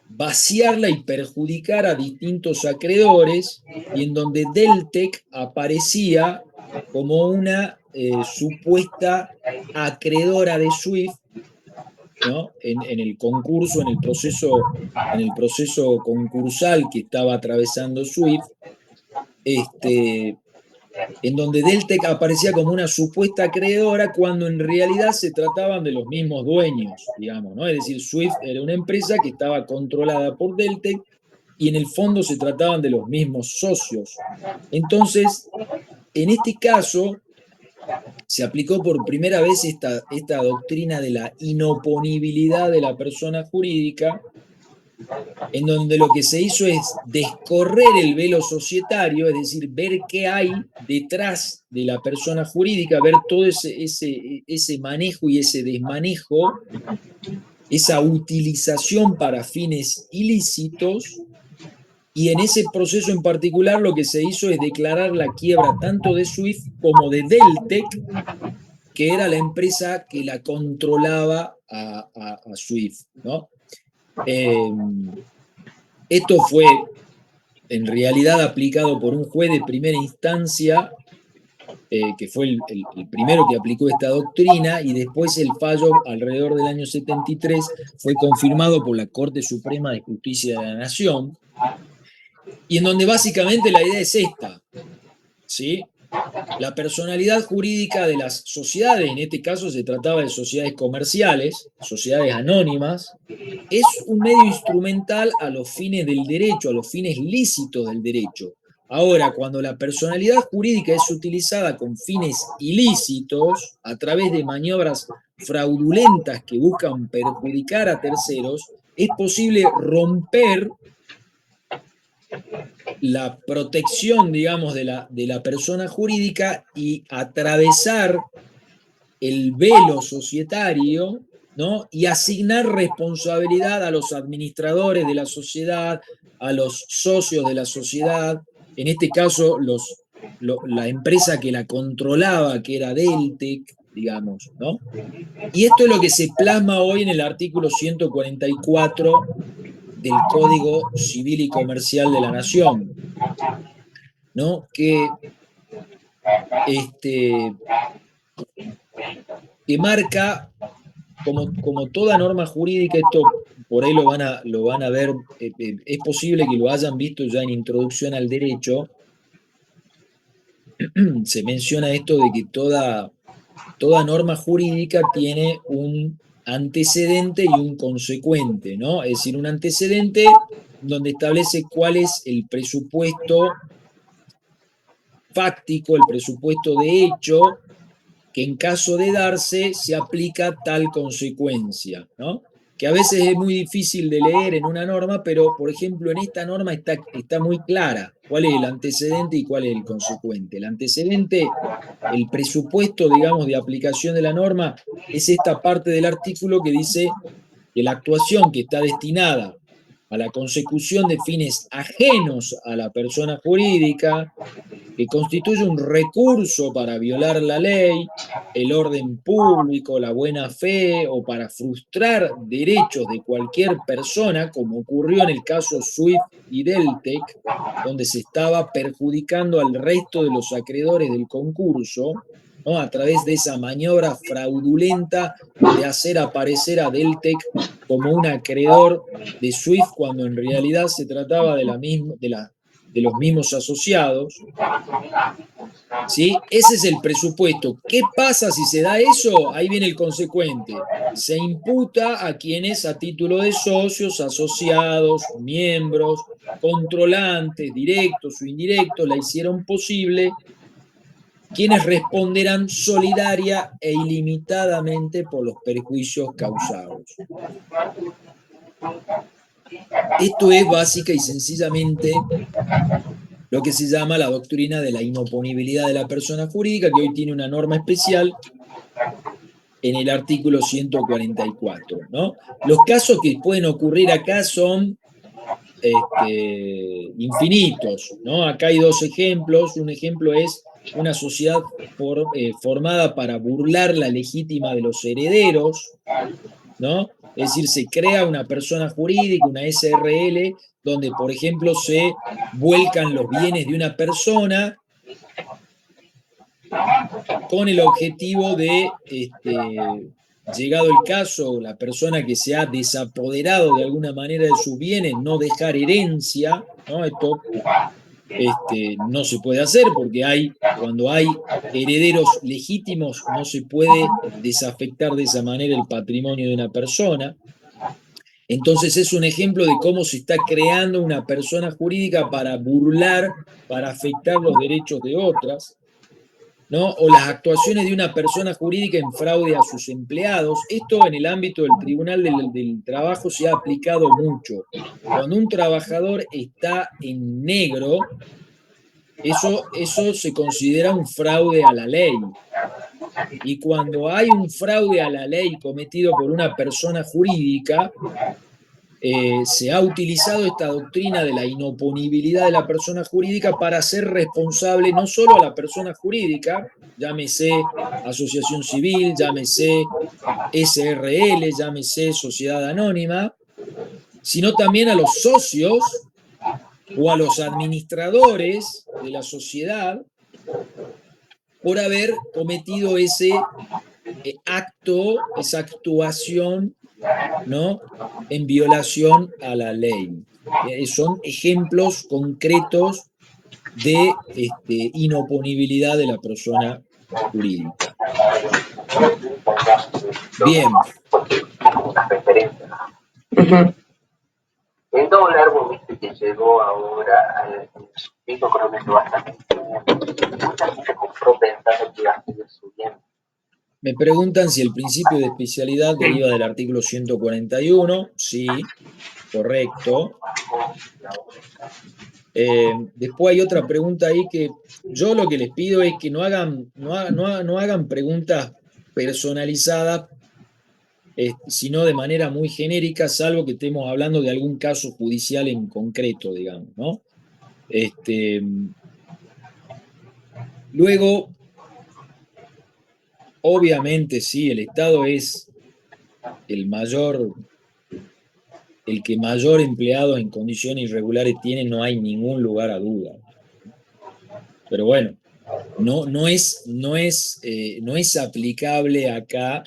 vaciarla y perjudicar a distintos acreedores, y en donde Deltec aparecía como una supuesta acreedora de Swift, ¿no? En el concurso, en el proceso concursal que estaba atravesando Swift, este, en donde Deltec aparecía como una supuesta acreedora cuando en realidad se trataban de los mismos dueños, digamos, ¿no? Es decir, Swift era una empresa que estaba controlada por Deltec y en el fondo se trataban de los mismos socios. Entonces, en este caso, se aplicó por primera vez esta doctrina de la inoponibilidad de la persona jurídica, en donde lo que se hizo es descorrer el velo societario, es decir, ver qué hay detrás de la persona jurídica, ver todo ese manejo y ese desmanejo, esa utilización para fines ilícitos. Y en ese proceso en particular lo que se hizo es declarar la quiebra tanto de Swift como de Deltec, que era la empresa que la controlaba a Swift, ¿no? Esto fue en realidad aplicado por un juez de primera instancia, que fue el primero que aplicó esta doctrina, y después el fallo alrededor del año 73 fue confirmado por la Corte Suprema de Justicia de la Nación, y en donde básicamente la idea es esta, ¿sí? La personalidad jurídica de las sociedades, en este caso se trataba de sociedades comerciales, sociedades anónimas, es un medio instrumental a los fines del derecho, a los fines lícitos del derecho. Ahora, cuando la personalidad jurídica es utilizada con fines ilícitos, a través de maniobras fraudulentas que buscan perjudicar a terceros, es posible romper la protección, digamos, de la persona jurídica y atravesar el velo societario, ¿no? Y asignar responsabilidad a los administradores de la sociedad, a los socios de la sociedad, en este caso la empresa que la controlaba, que era Deltec, digamos, ¿no? Y esto es lo que se plasma hoy en el artículo 144 del Código Civil y Comercial de la Nación, ¿no? Este, que marca, como toda norma jurídica, esto por ahí lo van a ver, es posible que lo hayan visto ya en Introducción al Derecho. Se menciona esto de que toda norma jurídica tiene un antecedente y un consecuente, ¿no? Es decir, un antecedente donde establece cuál es el presupuesto fáctico, el presupuesto de hecho, que en caso de darse se aplica tal consecuencia, ¿no? Que a veces es muy difícil de leer en una norma, pero por ejemplo en esta norma está muy clara cuál es el antecedente y cuál es el consecuente. El antecedente, el presupuesto, digamos, de aplicación de la norma, es esta parte del artículo que dice que la actuación que está destinada a la consecución de fines ajenos a la persona jurídica, que constituye un recurso para violar la ley, el orden público, la buena fe o para frustrar derechos de cualquier persona, como ocurrió en el caso Swift y Deltec, donde se estaba perjudicando al resto de los acreedores del concurso, ¿no? A través de esa maniobra fraudulenta de hacer aparecer a Deltec como un acreedor de Swift cuando en realidad se trataba de los mismos asociados. ¿Sí? Ese es el presupuesto. ¿Qué pasa si se da eso? Ahí viene el consecuente. Se imputa a quienes a título de socios, asociados, miembros, controlantes, directos o indirectos, la hicieron posible, quienes responderán solidaria e ilimitadamente por los perjuicios causados. Esto es básica y sencillamente lo que se llama la doctrina de la inoponibilidad de la persona jurídica, que hoy tiene una norma especial en el artículo 144, ¿no? Los casos que pueden ocurrir acá son infinitos, ¿no? Acá hay dos ejemplos. Un ejemplo es una sociedad formada para burlar la legítima de los herederos, ¿no? Es decir, se crea una persona jurídica, una SRL, donde, por ejemplo, se vuelcan los bienes de una persona con el objetivo de, llegado el caso, la persona que se ha desapoderado de alguna manera de sus bienes, no dejar herencia, ¿no? Esto no se puede hacer porque cuando hay herederos legítimos, no se puede desafectar de esa manera el patrimonio de una persona. Entonces es un ejemplo de cómo se está creando una persona jurídica para burlar, para afectar los derechos de otras, ¿no? O las actuaciones de una persona jurídica en fraude a sus empleados. Esto en el ámbito del Tribunal del Trabajo se ha aplicado mucho. Cuando un trabajador está en negro, eso se considera un fraude a la ley. Y cuando hay un fraude a la ley cometido por una persona jurídica, se ha utilizado esta doctrina de la inoponibilidad de la persona jurídica para hacer responsable no solo a la persona jurídica, llámese asociación civil, llámese SRL, llámese sociedad anónima, sino también a los socios o a los administradores de la sociedad por haber cometido ese acto, esa actuación, ¿no? En violación a la ley. Son ejemplos concretos de inoponibilidad de la persona jurídica. Bien. Unas referencias. Uh-huh. El dólar, vos viste que llegó ahora al pico económico bastante. Mucha gente compró pensando que iba a seguir subiendo. Me preguntan si el principio de especialidad deriva del artículo 141. Sí, correcto. Después hay otra pregunta ahí que yo lo que les pido es que no hagan preguntas personalizadas, sino de manera muy genérica, salvo que estemos hablando de algún caso judicial en concreto, digamos, ¿no? Luego, obviamente, sí, el Estado es el que mayor empleados en condiciones irregulares tiene, no hay ningún lugar a duda. Pero bueno, no es aplicable acá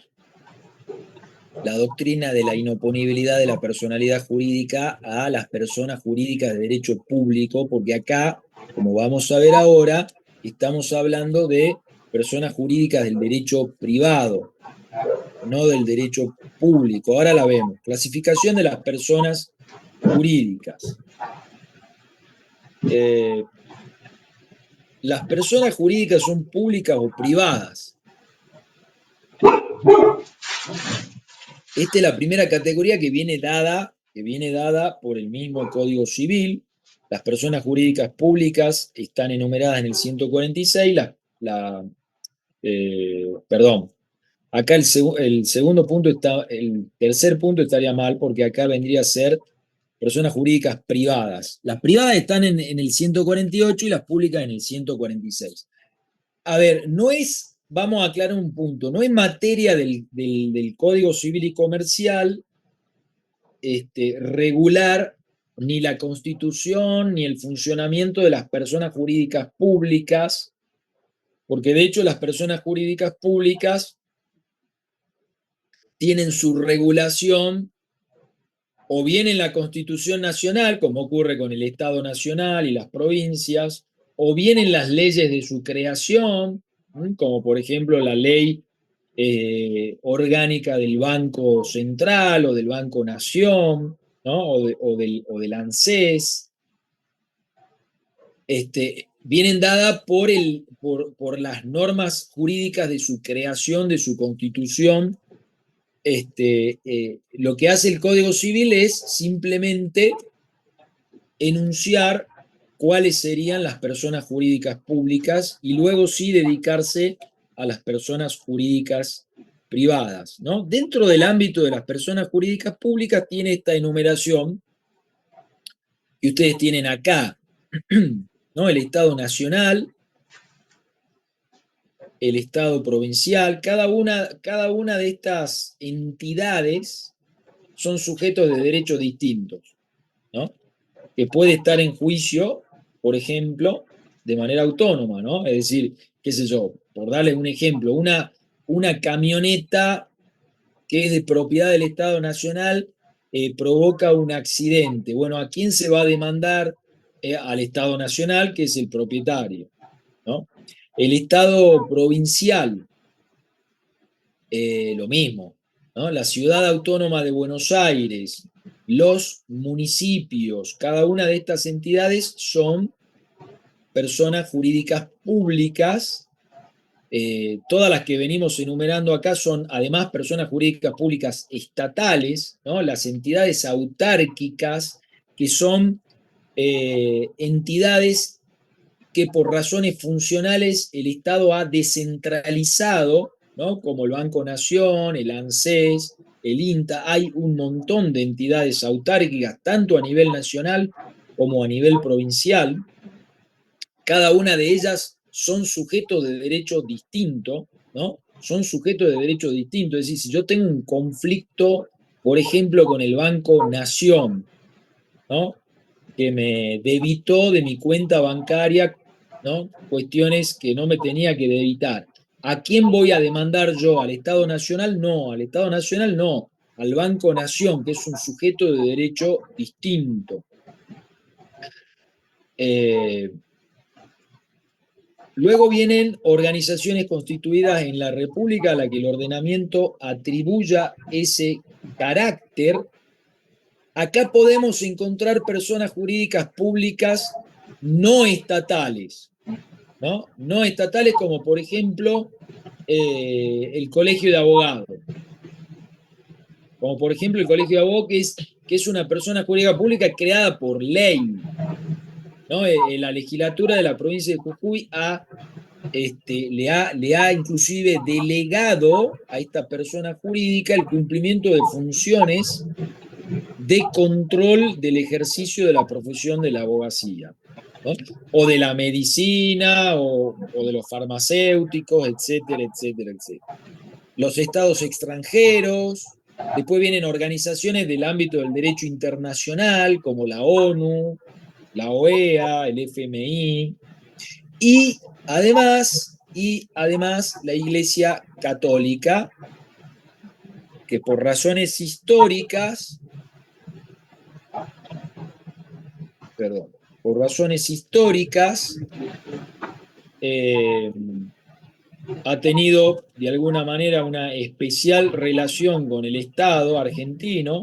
la doctrina de la inoponibilidad de la personalidad jurídica a las personas jurídicas de derecho público, porque acá, como vamos a ver ahora, estamos hablando de personas jurídicas del derecho privado, no del derecho público. Ahora la vemos. Clasificación de las personas jurídicas. Las personas jurídicas son públicas o privadas. Esta es la primera categoría que viene dada por el mismo Código Civil. Las personas jurídicas públicas están enumeradas en el 146. Perdón, acá el segundo punto está, el tercer punto estaría mal porque acá vendría a ser personas jurídicas privadas. Las privadas están en el 148 y las públicas en el 146. A ver, no es, vamos a aclarar un punto, no es materia del Código Civil y Comercial regular ni la constitución ni el funcionamiento de las personas jurídicas públicas, porque de hecho las personas jurídicas públicas tienen su regulación o bien en la Constitución Nacional, como ocurre con el Estado Nacional y las provincias, o bien en las leyes de su creación, como por ejemplo la ley orgánica del Banco Central o del Banco Nación, ¿no? o del ANSES, vienen dadas por las normas jurídicas de su creación, de su constitución. Lo que hace el Código Civil es simplemente enunciar cuáles serían las personas jurídicas públicas y luego sí dedicarse a las personas jurídicas privadas, ¿no? Dentro del ámbito de las personas jurídicas públicas tiene esta enumeración que ustedes tienen acá, ¿no? El Estado Nacional, el Estado Provincial, cada una de estas entidades son sujetos de derechos distintos, ¿no? Que puede estar en juicio, por ejemplo, de manera autónoma, ¿no? Es decir, qué sé yo, por darles un ejemplo, una camioneta que es de propiedad del Estado Nacional provoca un accidente. Bueno, ¿a quién se va a demandar? Al Estado Nacional, que es el propietario, ¿no? El Estado provincial, lo mismo, ¿no? La Ciudad Autónoma de Buenos Aires, los municipios, cada una de estas entidades son personas jurídicas públicas. Todas las que venimos enumerando acá son además personas jurídicas públicas estatales, ¿no? Las entidades autárquicas, que son entidades que por razones funcionales el Estado ha descentralizado, ¿no? Como el Banco Nación, el ANSES, el INTA. Hay un montón de entidades autárquicas, tanto a nivel nacional como a nivel provincial. Cada una de ellas son sujetos de derecho distinto, ¿no? Son sujetos de derecho distinto. Es decir, si yo tengo un conflicto, por ejemplo, con el Banco Nación, ¿no? Que me debitó de mi cuenta bancaria, ¿no? Cuestiones que no me tenía que debitar. ¿A quién voy a demandar yo? ¿Al Estado Nacional? No, al Estado Nacional no, al Banco Nación, que es un sujeto de derecho distinto. Luego vienen organizaciones constituidas en la República a la que el ordenamiento atribuya ese carácter. Acá podemos encontrar personas jurídicas públicas no estatales, ¿no? No estatales como por ejemplo el Colegio de Abogados. Como por ejemplo el Colegio de Abogados, que es una persona jurídica pública creada por ley, ¿no? La legislatura de la provincia de Jujuy le ha inclusive delegado a esta persona jurídica el cumplimiento de funciones de control del ejercicio de la profesión de la abogacía, ¿no? O de la medicina, o de los farmacéuticos, etcétera, etcétera, etcétera. Los estados extranjeros, después vienen organizaciones del ámbito del derecho internacional, como la ONU, la OEA, el FMI, y además la Iglesia Católica, que por razones históricas, perdón, por razones históricas, ha tenido de alguna manera una especial relación con el Estado argentino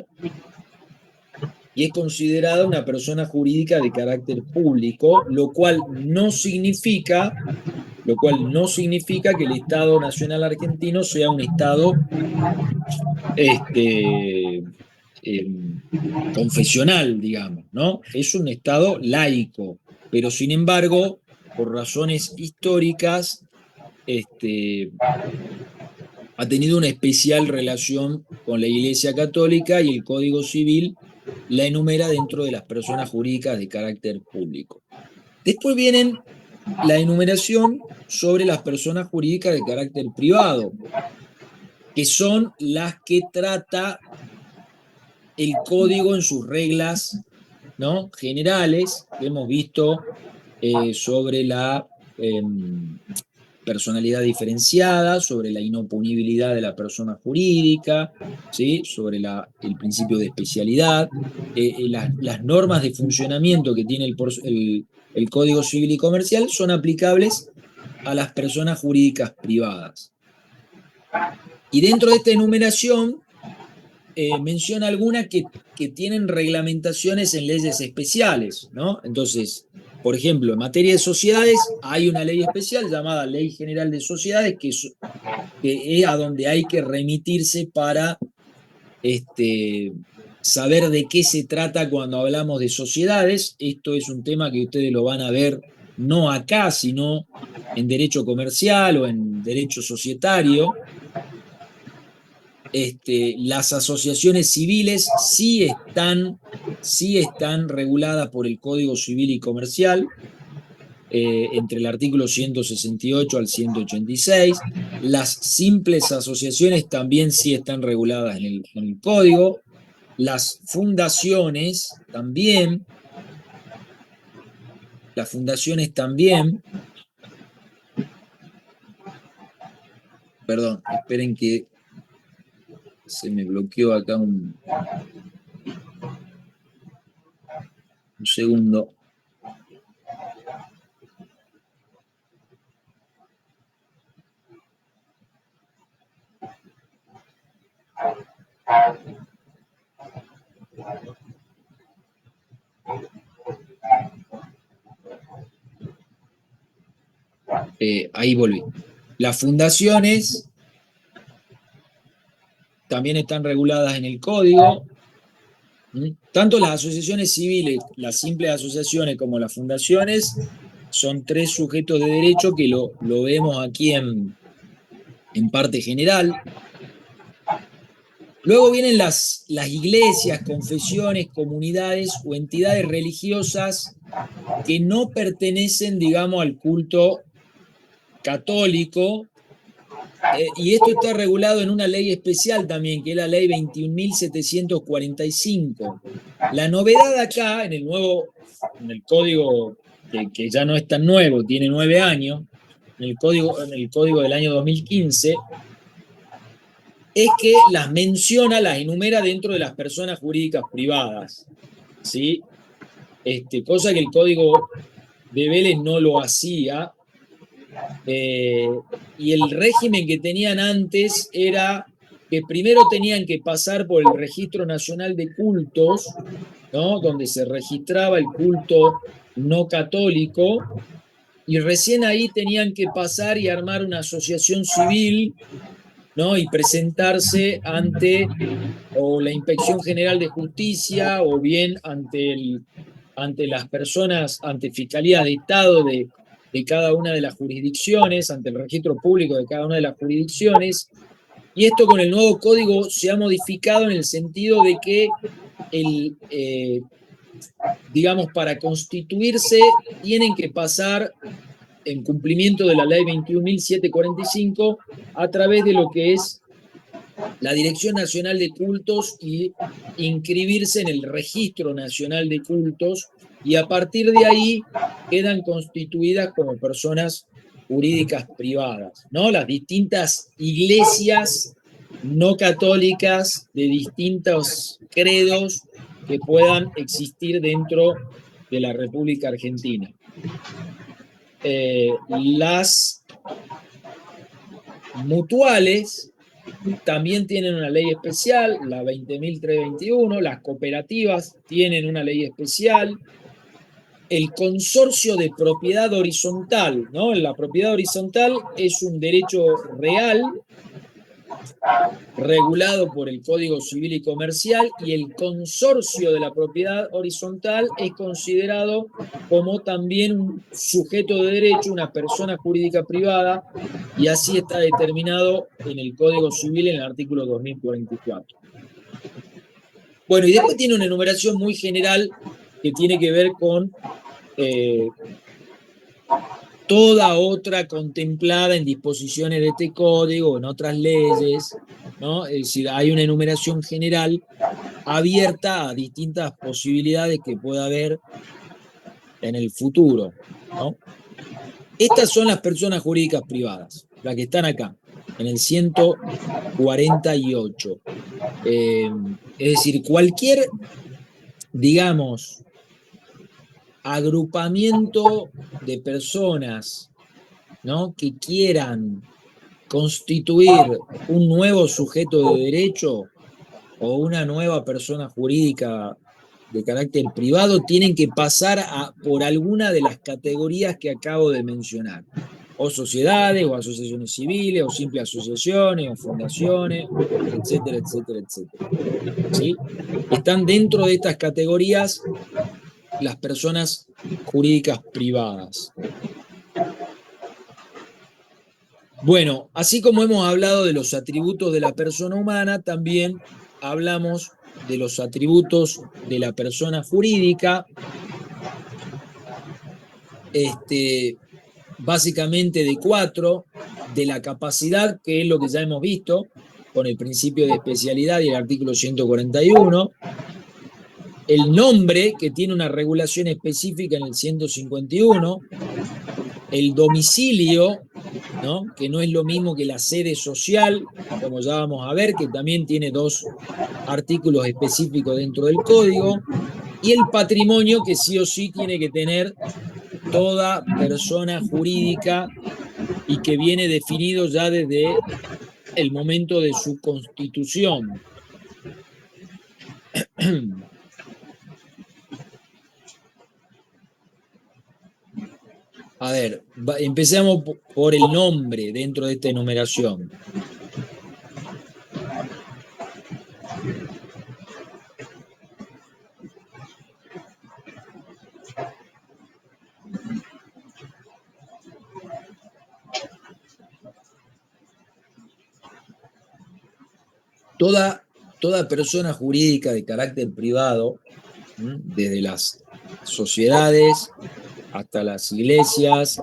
y es considerada una persona jurídica de carácter público, lo cual no significa que el Estado Nacional Argentino sea un Estado este, confesional, digamos, ¿no? Es un Estado laico, pero sin embargo, por razones históricas, ha tenido una especial relación con la Iglesia Católica y el Código Civil la enumera dentro de las personas jurídicas de carácter público. Después vienen la enumeración sobre las personas jurídicas de carácter privado, que son las que trata el código en sus reglas, ¿no?, generales, que hemos visto sobre la personalidad diferenciada, sobre la inoponibilidad de la persona jurídica, ¿sí?, sobre el principio de especialidad, las normas de funcionamiento que tiene el Código Civil y Comercial son aplicables a las personas jurídicas privadas. Y dentro de esta enumeración menciona algunas que tienen reglamentaciones en leyes especiales, ¿no? Entonces, por ejemplo, en materia de sociedades hay una ley especial llamada Ley General de Sociedades, que es a donde hay que remitirse para saber de qué se trata cuando hablamos de sociedades. Esto es un tema que ustedes lo van a ver no acá, sino en derecho comercial o en derecho societario. Las asociaciones civiles sí están reguladas por el Código Civil y Comercial, entre el artículo 168 al 186. Las simples asociaciones también sí están reguladas en el Código. Las fundaciones también. Perdón, esperen que se me bloqueó acá un segundo. Ahí volví. Las fundaciones también están reguladas en el Código. Tanto las asociaciones civiles, las simples asociaciones, como las fundaciones son tres sujetos de derecho que lo vemos aquí en parte general. Luego vienen las iglesias, confesiones, comunidades o entidades religiosas que no pertenecen, digamos, al culto católico, y esto está regulado en una ley especial también, que es la ley 21.745. La novedad acá, en el código, que ya no es tan nuevo, tiene 9 años, en el código del año 2015, es que las menciona, las enumera dentro de las personas jurídicas privadas, ¿sí? Cosa que el Código de Vélez no lo hacía. Y el régimen que tenían antes era que primero tenían que pasar por el Registro Nacional de Cultos, ¿no?, donde se registraba el culto no católico, y recién ahí tenían que pasar y armar una asociación civil, ¿no?, y presentarse ante o la Inspección General de Justicia o bien ante las personas, ante Fiscalía de Estado de cada una de las jurisdicciones, ante el registro público de cada una de las jurisdicciones. Y esto con el nuevo código se ha modificado en el sentido de que digamos, para constituirse tienen que pasar, en cumplimiento de la ley 21.745, a través de lo que es la Dirección Nacional de Cultos y inscribirse en el Registro Nacional de Cultos, y a partir de ahí quedan constituidas como personas jurídicas privadas, ¿no? Las distintas iglesias no católicas de distintos credos que puedan existir dentro de la República Argentina. mutuales también tienen una ley especial, la 20.321, las cooperativas tienen una ley especial, el consorcio de propiedad horizontal, ¿no? La propiedad horizontal es un derecho real regulado por el Código Civil y Comercial, y el consorcio de la propiedad horizontal es considerado como también un sujeto de derecho, una persona jurídica privada, y así está determinado en el Código Civil en el artículo 2044. Bueno, y después tiene una enumeración muy general que tiene que ver con toda otra contemplada en disposiciones de este código, en otras leyes, ¿no? Es decir, hay una enumeración general abierta a distintas posibilidades que pueda haber en el futuro, ¿no? Estas son las personas jurídicas privadas, las que están acá, en el 148. Es decir, cualquier, digamos, agrupamiento de personas, ¿no?, que quieran constituir un nuevo sujeto de derecho o una nueva persona jurídica de carácter privado, tienen que pasar por alguna de las categorías que acabo de mencionar, o sociedades, o asociaciones civiles, o simples asociaciones, o fundaciones, etcétera, etcétera, etcétera. ¿Sí? Están dentro de estas categorías las personas jurídicas privadas. Bueno, así como hemos hablado de los atributos de la persona humana, también hablamos de los atributos de la persona jurídica, básicamente de 4, de la capacidad, que es lo que ya hemos visto, con el principio de especialidad y el artículo 141, el nombre, que tiene una regulación específica en el 151, el domicilio, ¿no?, que no es lo mismo que la sede social, como ya vamos a ver, que también tiene 2 artículos específicos dentro del código, y el patrimonio, que sí o sí tiene que tener toda persona jurídica y que viene definido ya desde el momento de su constitución. A ver, empecemos por el nombre dentro de esta enumeración. Toda persona jurídica de carácter privado, desde las sociedades hasta las iglesias,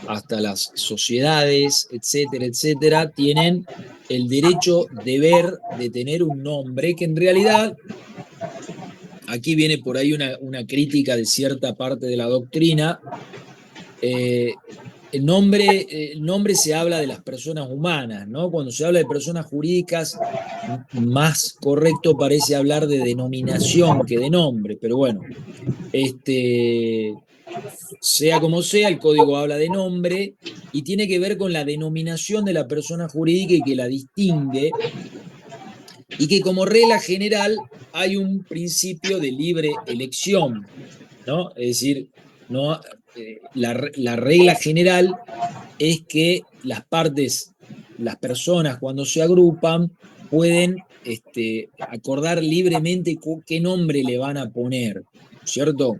hasta las sociedades, etcétera, etcétera, tienen el derecho, deber de tener un nombre, que en realidad, aquí viene por ahí una crítica de cierta parte de la doctrina. El nombre se habla de las personas humanas, ¿no? Cuando se habla de personas jurídicas, más correcto parece hablar de denominación que de nombre, pero bueno, sea como sea, el código habla de nombre y tiene que ver con la denominación de la persona jurídica y que la distingue, y que como regla general hay un principio de libre elección, ¿no? Es decir, no, la regla general es que las partes, las personas cuando se agrupan, pueden acordar libremente qué nombre le van a poner, ¿cierto?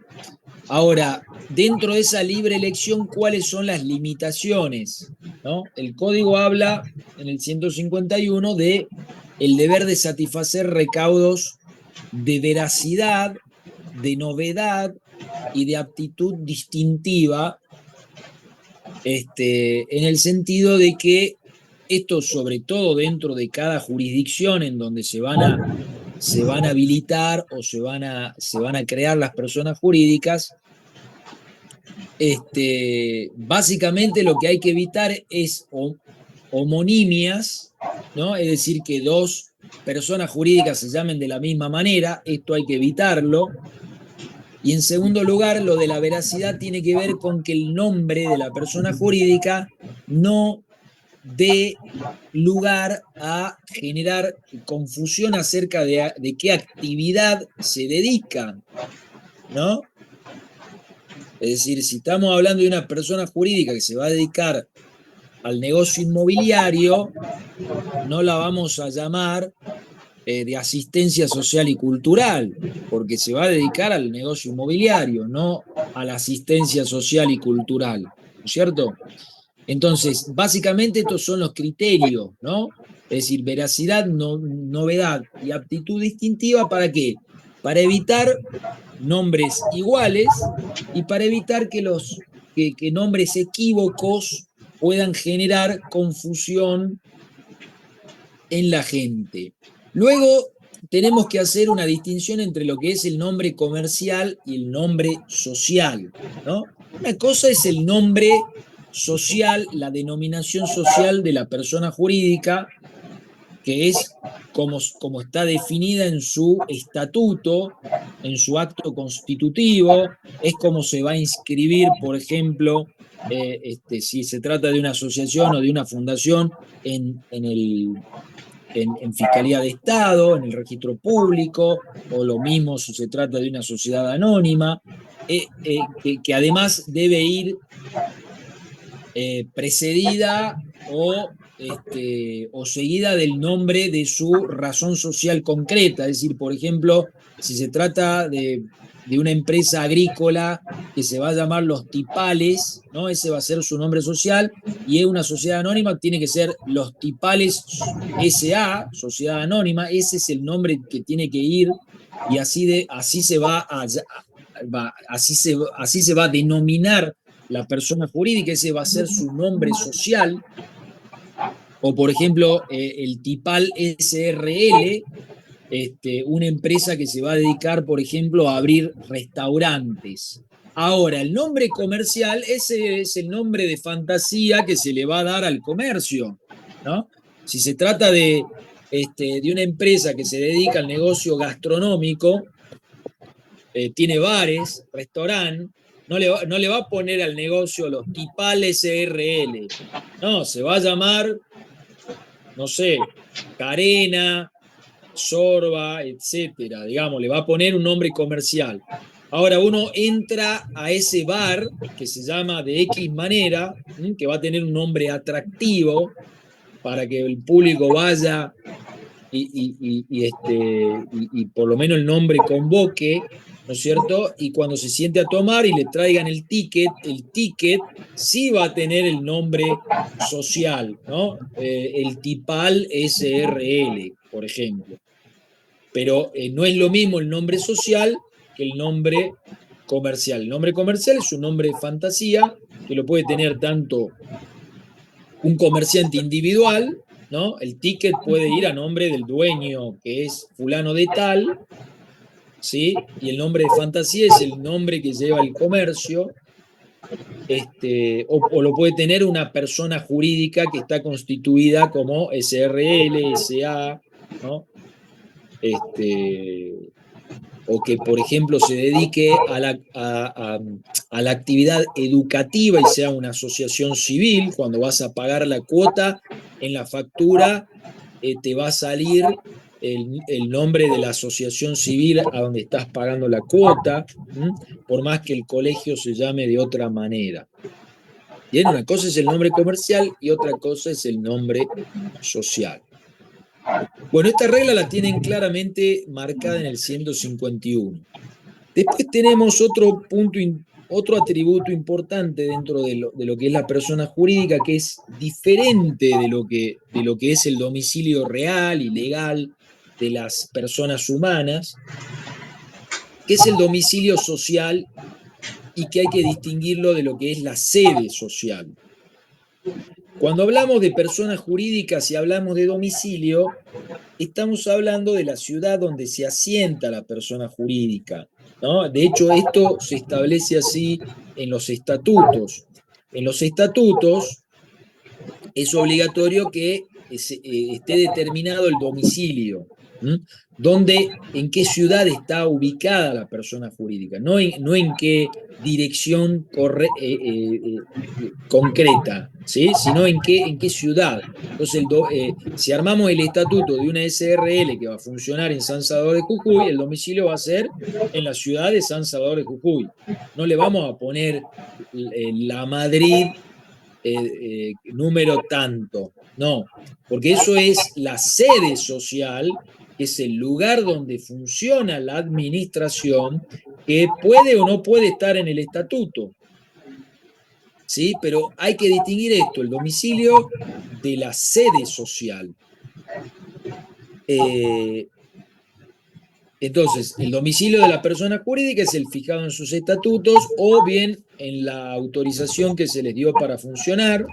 Ahora, dentro de esa libre elección, ¿cuáles son las limitaciones? ¿No? El código habla en el 151 de el deber de satisfacer recaudos de veracidad, de novedad y de aptitud distintiva, en el sentido de que esto, sobre todo dentro de cada jurisdicción en donde se van a habilitar o se van a crear las personas jurídicas, básicamente lo que hay que evitar es homonimias, ¿no? Es decir, que 2 personas jurídicas se llamen de la misma manera, esto hay que evitarlo. Y en segundo lugar, lo de la veracidad tiene que ver con que el nombre de la persona jurídica no dé lugar a generar confusión acerca de qué actividad se dedica, ¿no? Es decir, si estamos hablando de una persona jurídica que se va a dedicar al negocio inmobiliario, no la vamos a llamar de asistencia social y cultural, porque se va a dedicar al negocio inmobiliario, no a la asistencia social y cultural, ¿no es cierto? Entonces, básicamente estos son los criterios, ¿no? Es decir, veracidad, novedad y aptitud distintiva, ¿para qué? Para evitar nombres iguales y para evitar que nombres equívocos puedan generar confusión en la gente. Luego tenemos que hacer una distinción entre lo que es el nombre comercial y el nombre social, ¿no? Una cosa es el nombre social, la denominación social de la persona jurídica, que es como está definida en su estatuto, en su acto constitutivo, es como se va a inscribir, por ejemplo, si se trata de una asociación o de una fundación en Fiscalía de Estado, en el registro público, o lo mismo si se trata de una sociedad anónima, que además debe ir precedida o seguida del nombre de su razón social concreta. Es decir, por ejemplo, si se trata de una empresa agrícola que se va a llamar Los Tipales, ¿no? Ese va a ser su nombre social, y es una sociedad anónima, tiene que ser Los Tipales SA, Sociedad Anónima, ese es el nombre que tiene que ir, y así se va así se va a denominar la persona jurídica, ese va a ser su nombre social, o por ejemplo el Tipal SRL, una empresa que se va a dedicar, por ejemplo, a abrir restaurantes. Ahora, el nombre comercial, ese es el nombre de fantasía que se le va a dar al comercio, ¿no? Si se trata de una empresa que se dedica al negocio gastronómico, tiene bares, restaurantes, no le va a poner al negocio los Tipales SRL, no, se va a llamar, no sé, Carena, Sorba, etcétera, digamos, le va a poner un nombre comercial. Ahora uno entra a ese bar que se llama de X manera, que va a tener un nombre atractivo para que el público vaya y por lo menos el nombre convoque, ¿no es cierto? Y cuando se siente a tomar y le traigan el ticket sí va a tener el nombre social, ¿no? El Tipal SRL, por ejemplo. Pero no es lo mismo el nombre social que el nombre comercial. El nombre comercial es un nombre de fantasía que lo puede tener tanto un comerciante individual, ¿no? El ticket puede ir a nombre del dueño, que es fulano de tal, ¿sí? Y el nombre de fantasía es el nombre que lleva el comercio, o lo puede tener una persona jurídica que está constituida como SRL, SA, ¿no? Este, o que, por ejemplo, se dedique a la actividad educativa y sea una asociación civil. Cuando vas a pagar la cuota, en la factura te va a salir el nombre de la asociación civil a donde estás pagando la cuota, por más que el colegio se llame de otra manera. Bien, una cosa es el nombre comercial y otra cosa es el nombre social. Bueno, esta regla la tienen claramente marcada en el 151. Después tenemos otro atributo importante dentro de lo que es la persona jurídica, que es diferente de lo que es el domicilio real y legal de las personas humanas, que es el domicilio social y que hay que distinguirlo de lo que es la sede social. Cuando hablamos de personas jurídicas y hablamos de domicilio, estamos hablando de la ciudad donde se asienta la persona jurídica, ¿no? De hecho, esto se establece así en los estatutos. En los estatutos es obligatorio que esté determinado el domicilio. en qué ciudad está ubicada la persona jurídica, no en qué dirección concreta, ¿sí? Sino en qué ciudad. Entonces, si armamos el estatuto de una SRL que va a funcionar en San Salvador de Jujuy, el domicilio va a ser en la ciudad de San Salvador de Jujuy. No le vamos a poner la Madrid número tanto, no, porque eso es la sede social, que es el lugar donde funciona la administración, que puede o no puede estar en el estatuto, ¿sí? Pero hay que distinguir esto, el domicilio de la sede social. Entonces, el domicilio de la persona jurídica es el fijado en sus estatutos o bien en la autorización que se les dio para funcionar.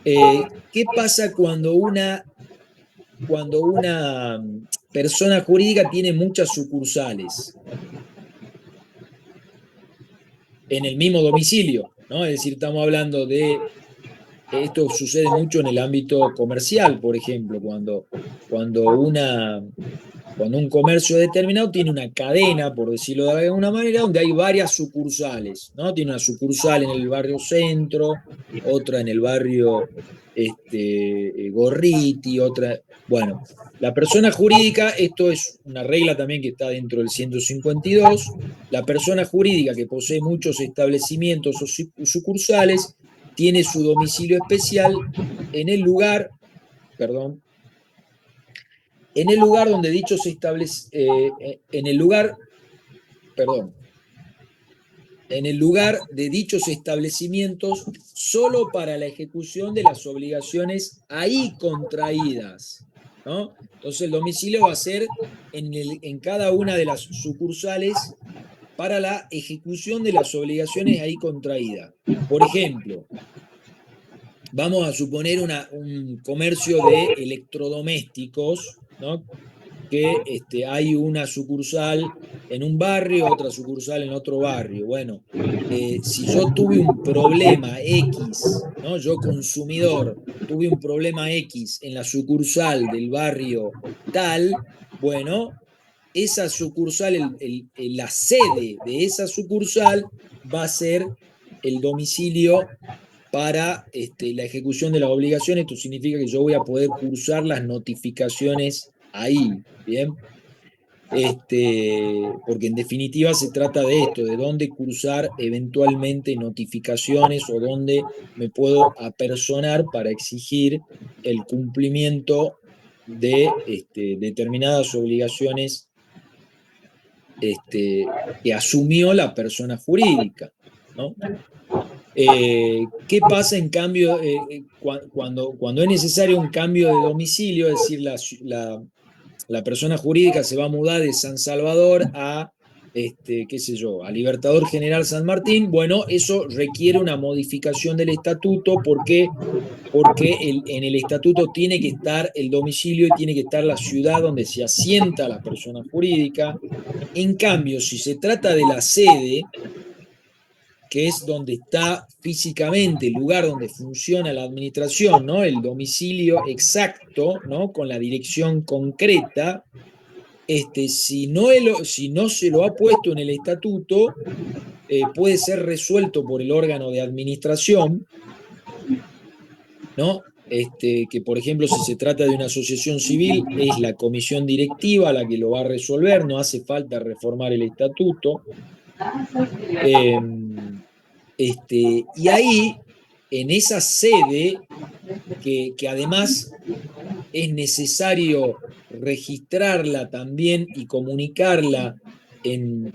¿Qué pasa cuando una persona jurídica tiene muchas sucursales en el mismo domicilio, ¿no? Es decir, estamos hablando de, esto sucede mucho en el ámbito comercial, por ejemplo, cuando, una, cuando un comercio determinado tiene una cadena, por decirlo de alguna manera, donde hay varias sucursales, ¿no? Tiene una sucursal en el barrio Centro, otra en el barrio Gorriti, otra. Bueno, la persona jurídica, esto es una regla también que está dentro del 152, la persona jurídica que posee muchos establecimientos o sucursales tiene su domicilio especial en el lugar, perdón, en el lugar donde dichos en el lugar, perdón, en el lugar de dichos establecimientos solo para la ejecución de las obligaciones ahí contraídas, ¿no? Entonces el domicilio va a ser en cada una de las sucursales para la ejecución de las obligaciones ahí contraídas. Por ejemplo, vamos a suponer un comercio de electrodomésticos, ¿no? Que hay una sucursal en un barrio, otra sucursal en otro barrio. Bueno, si yo tuve un problema X, ¿no? Yo consumidor, tuve un problema X en la sucursal del barrio tal, bueno, esa sucursal, la sede de esa sucursal va a ser el domicilio para la ejecución de las obligaciones. Esto significa que yo voy a poder cursar las notificaciones ahí, ¿bien? Porque en definitiva se trata de esto, de dónde cursar eventualmente notificaciones o dónde me puedo apersonar para exigir el cumplimiento de determinadas obligaciones que asumió la persona jurídica, ¿no? ¿Qué pasa en cambio cuando es necesario un cambio de domicilio? Es decir, la persona jurídica se va a mudar de San Salvador a, qué sé yo, a Libertador General San Martín. Bueno, eso requiere una modificación del estatuto. ¿Por qué? Porque en el estatuto tiene que estar el domicilio y tiene que estar la ciudad donde se asienta la persona jurídica. En cambio, si se trata de la sede, que es donde está físicamente el lugar donde funciona la administración, ¿no? El domicilio exacto, ¿no? Con la dirección concreta, si no se lo ha puesto en el estatuto, puede ser resuelto por el órgano de administración, ¿no? Que por ejemplo, si se trata de una asociación civil, es la comisión directiva la que lo va a resolver, no hace falta reformar el estatuto. Eh, y ahí, en esa sede, que además es necesario registrarla también y comunicarla en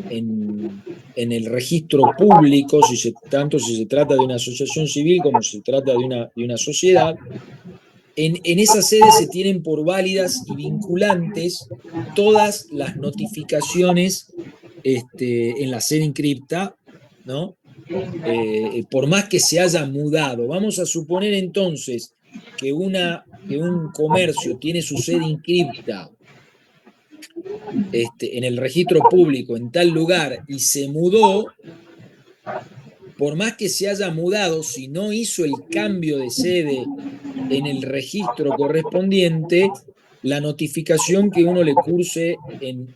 el registro público, tanto si se trata de una asociación civil como si se trata de una sociedad. En esa sede se tienen por válidas y vinculantes todas las notificaciones en la sede inscripta, ¿no? Por más que se haya mudado. Vamos a suponer entonces que un comercio tiene su sede inscripta en el registro público en tal lugar y se mudó. Por más que se haya mudado, si no hizo el cambio de sede en el registro correspondiente, la notificación que uno le curse en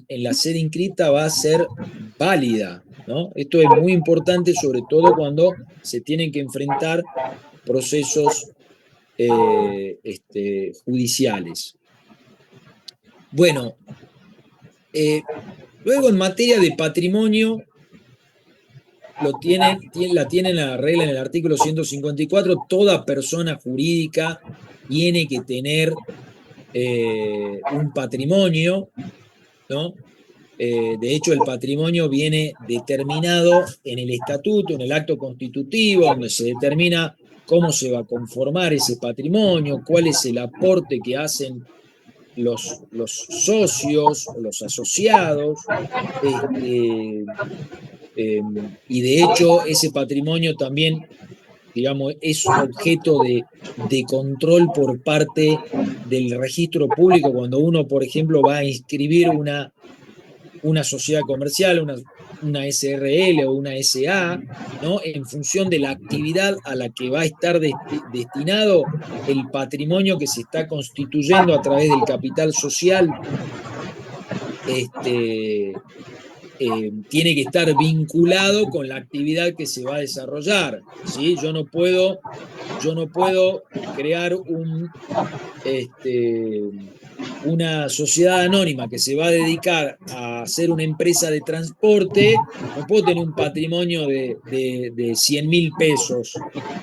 la sede inscrita va a ser válida, ¿no? Esto es muy importante, sobre todo cuando se tienen que enfrentar procesos judiciales. Bueno, luego en materia de patrimonio, la tienen la regla en el artículo 154, toda persona jurídica tiene que tener un patrimonio, ¿no? De hecho, el patrimonio viene determinado en el estatuto, en el acto constitutivo, donde se determina cómo se va a conformar ese patrimonio, cuál es el aporte que hacen los socios o los asociados. Y de hecho, ese patrimonio también, digamos, es objeto de control por parte del registro público cuando uno, por ejemplo, va a inscribir una sociedad comercial, una SRL o una SA, ¿no? En función de la actividad a la que va a estar destinado el patrimonio que se está constituyendo a través del capital social, tiene que estar vinculado con la actividad que se va a desarrollar, ¿sí? Yo no puedo crear una sociedad anónima que se va a dedicar a hacer una empresa de transporte. No puedo tener un patrimonio de 100.000 pesos,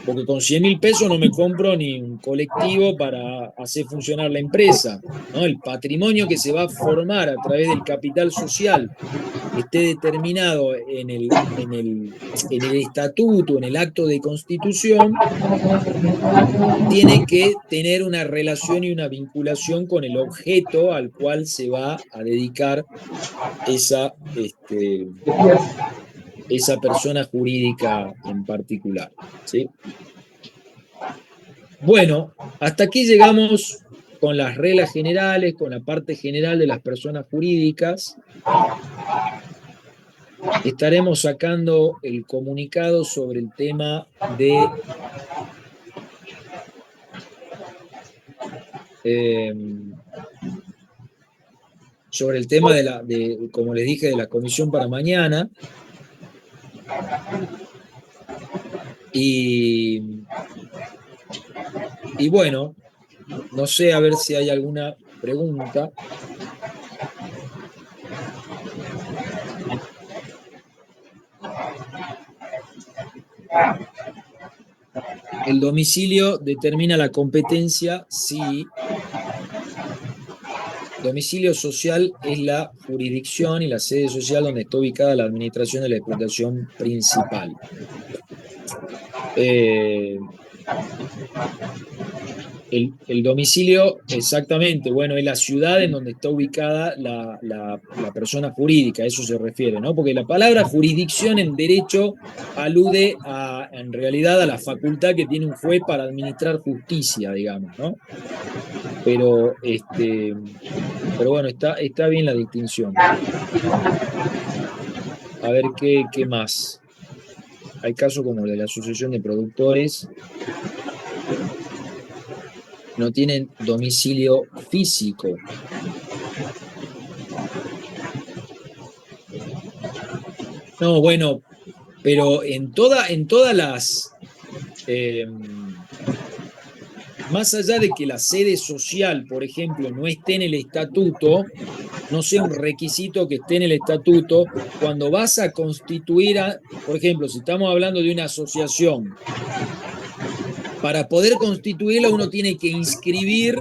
porque con 100.000 pesos no me compro ni un colectivo para hacer funcionar la empresa, ¿no? El patrimonio que se va a formar a través del capital social, que esté determinado en el estatuto, en el acto de constitución, tiene que tener una relación y una vinculación con el objeto al cual se va a dedicar esa, esa persona jurídica en particular, ¿sí? Bueno, hasta aquí llegamos con las reglas generales, con la parte general de las personas jurídicas. Estaremos sacando el comunicado sobre el tema de como les dije, de la comisión para mañana. Y bueno, no sé, a ver si hay alguna pregunta. El domicilio determina la competencia si domicilio social es la jurisdicción y la sede social donde está ubicada la administración de la explotación principal. El domicilio, exactamente, bueno, es la ciudad en donde está ubicada la persona jurídica, a eso se refiere, ¿no? Porque la palabra jurisdicción en derecho alude en realidad a la facultad que tiene un juez para administrar justicia, digamos, ¿no? Pero bueno, está bien la distinción. A ver qué más. Hay casos como el de la Asociación de Productores. No tienen domicilio físico. No, bueno, pero en todas las... más allá de que la sede social, por ejemplo, no esté en el estatuto, no sea un requisito que esté en el estatuto, cuando vas a constituir, por ejemplo, si estamos hablando de una asociación, para poder constituirla uno tiene que inscribir,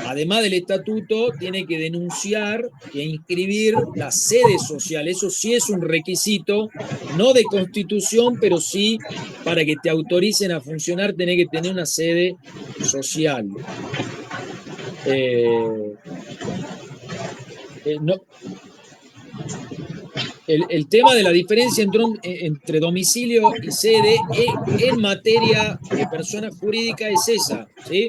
además del estatuto, tiene que denunciar e inscribir la sede social. Eso sí es un requisito, no de constitución, pero sí para que te autoricen a funcionar, tenés que tener una sede social. No, el tema de la diferencia entre domicilio y sede en materia de persona jurídica es esa, ¿sí?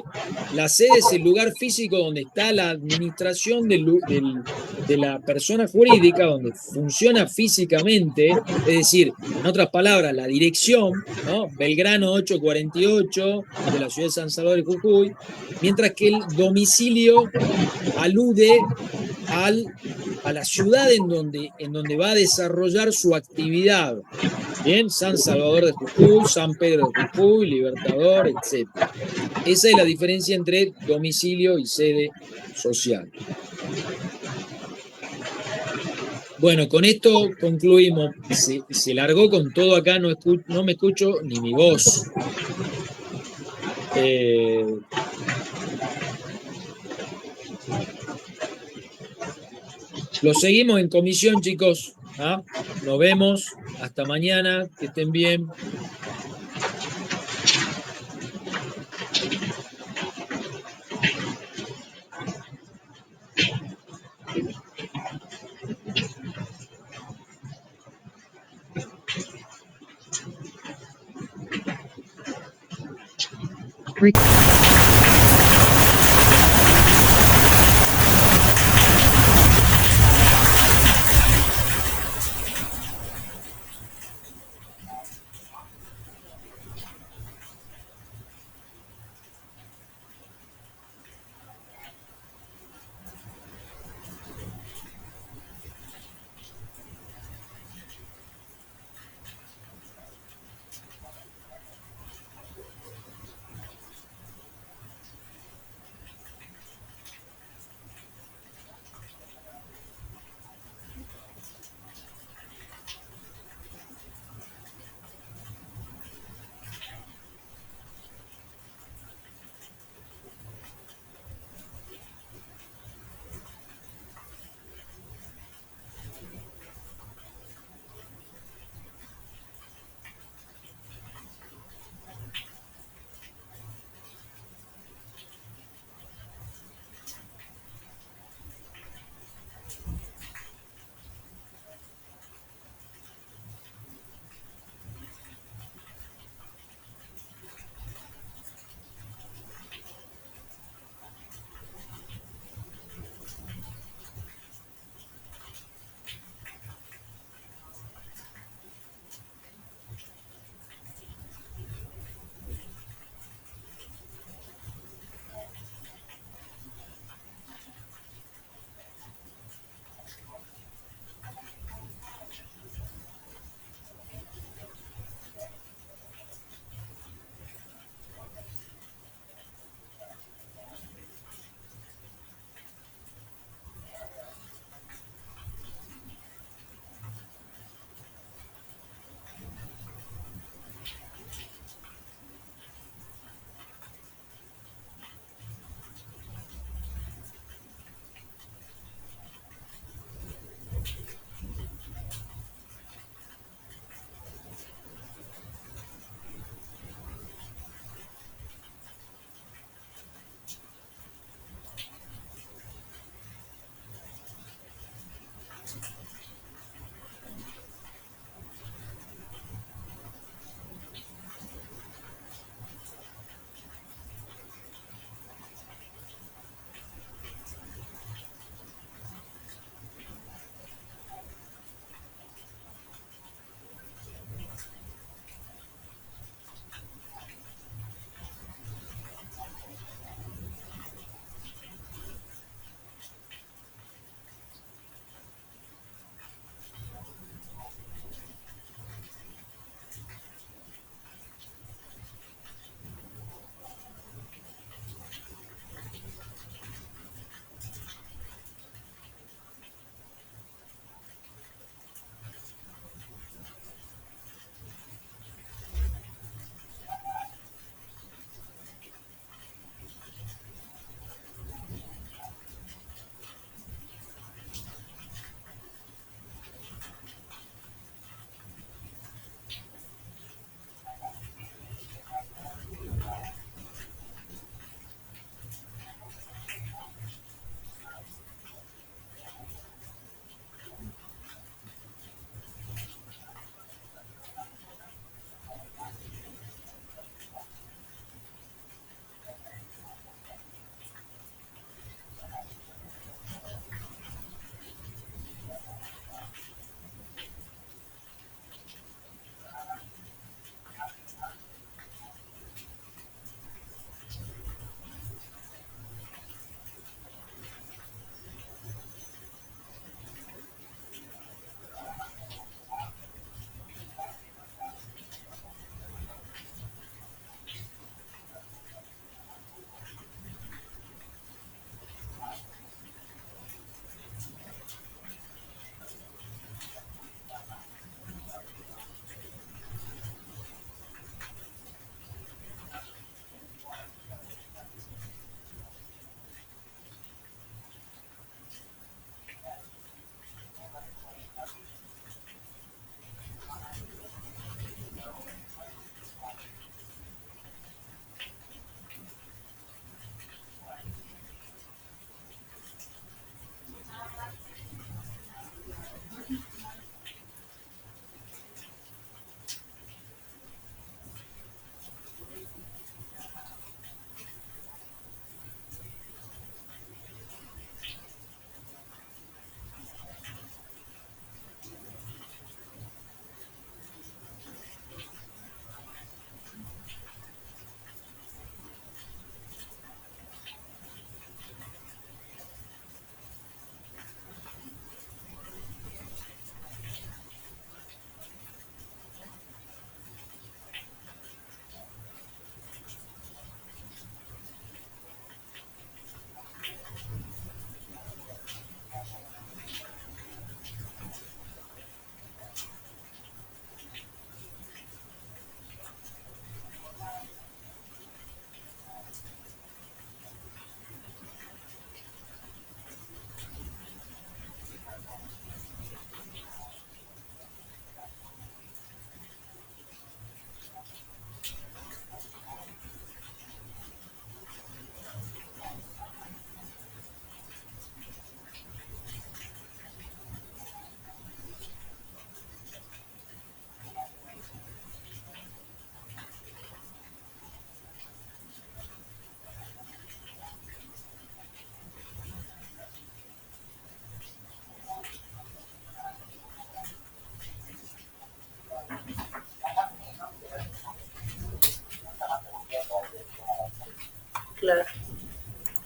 La sede es el lugar físico donde está la administración de la persona jurídica, donde funciona físicamente, es decir, en otras palabras, la dirección, ¿no? Belgrano 848 de la ciudad de San Salvador de Jujuy, mientras que el domicilio alude a la ciudad en donde va a desarrollar su actividad. Bien, San Salvador de Jujuy, San Pedro de Jujuy, Libertador, etc. Esa es la diferencia entre domicilio y sede social. Bueno, con esto concluimos. Se largó con todo acá, no me escucho ni mi voz. Lo seguimos en comisión, chicos. ¿Ah? Nos vemos. Hasta mañana. Que estén bien.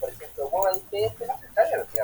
Por ejemplo, vos ahí te no se sabe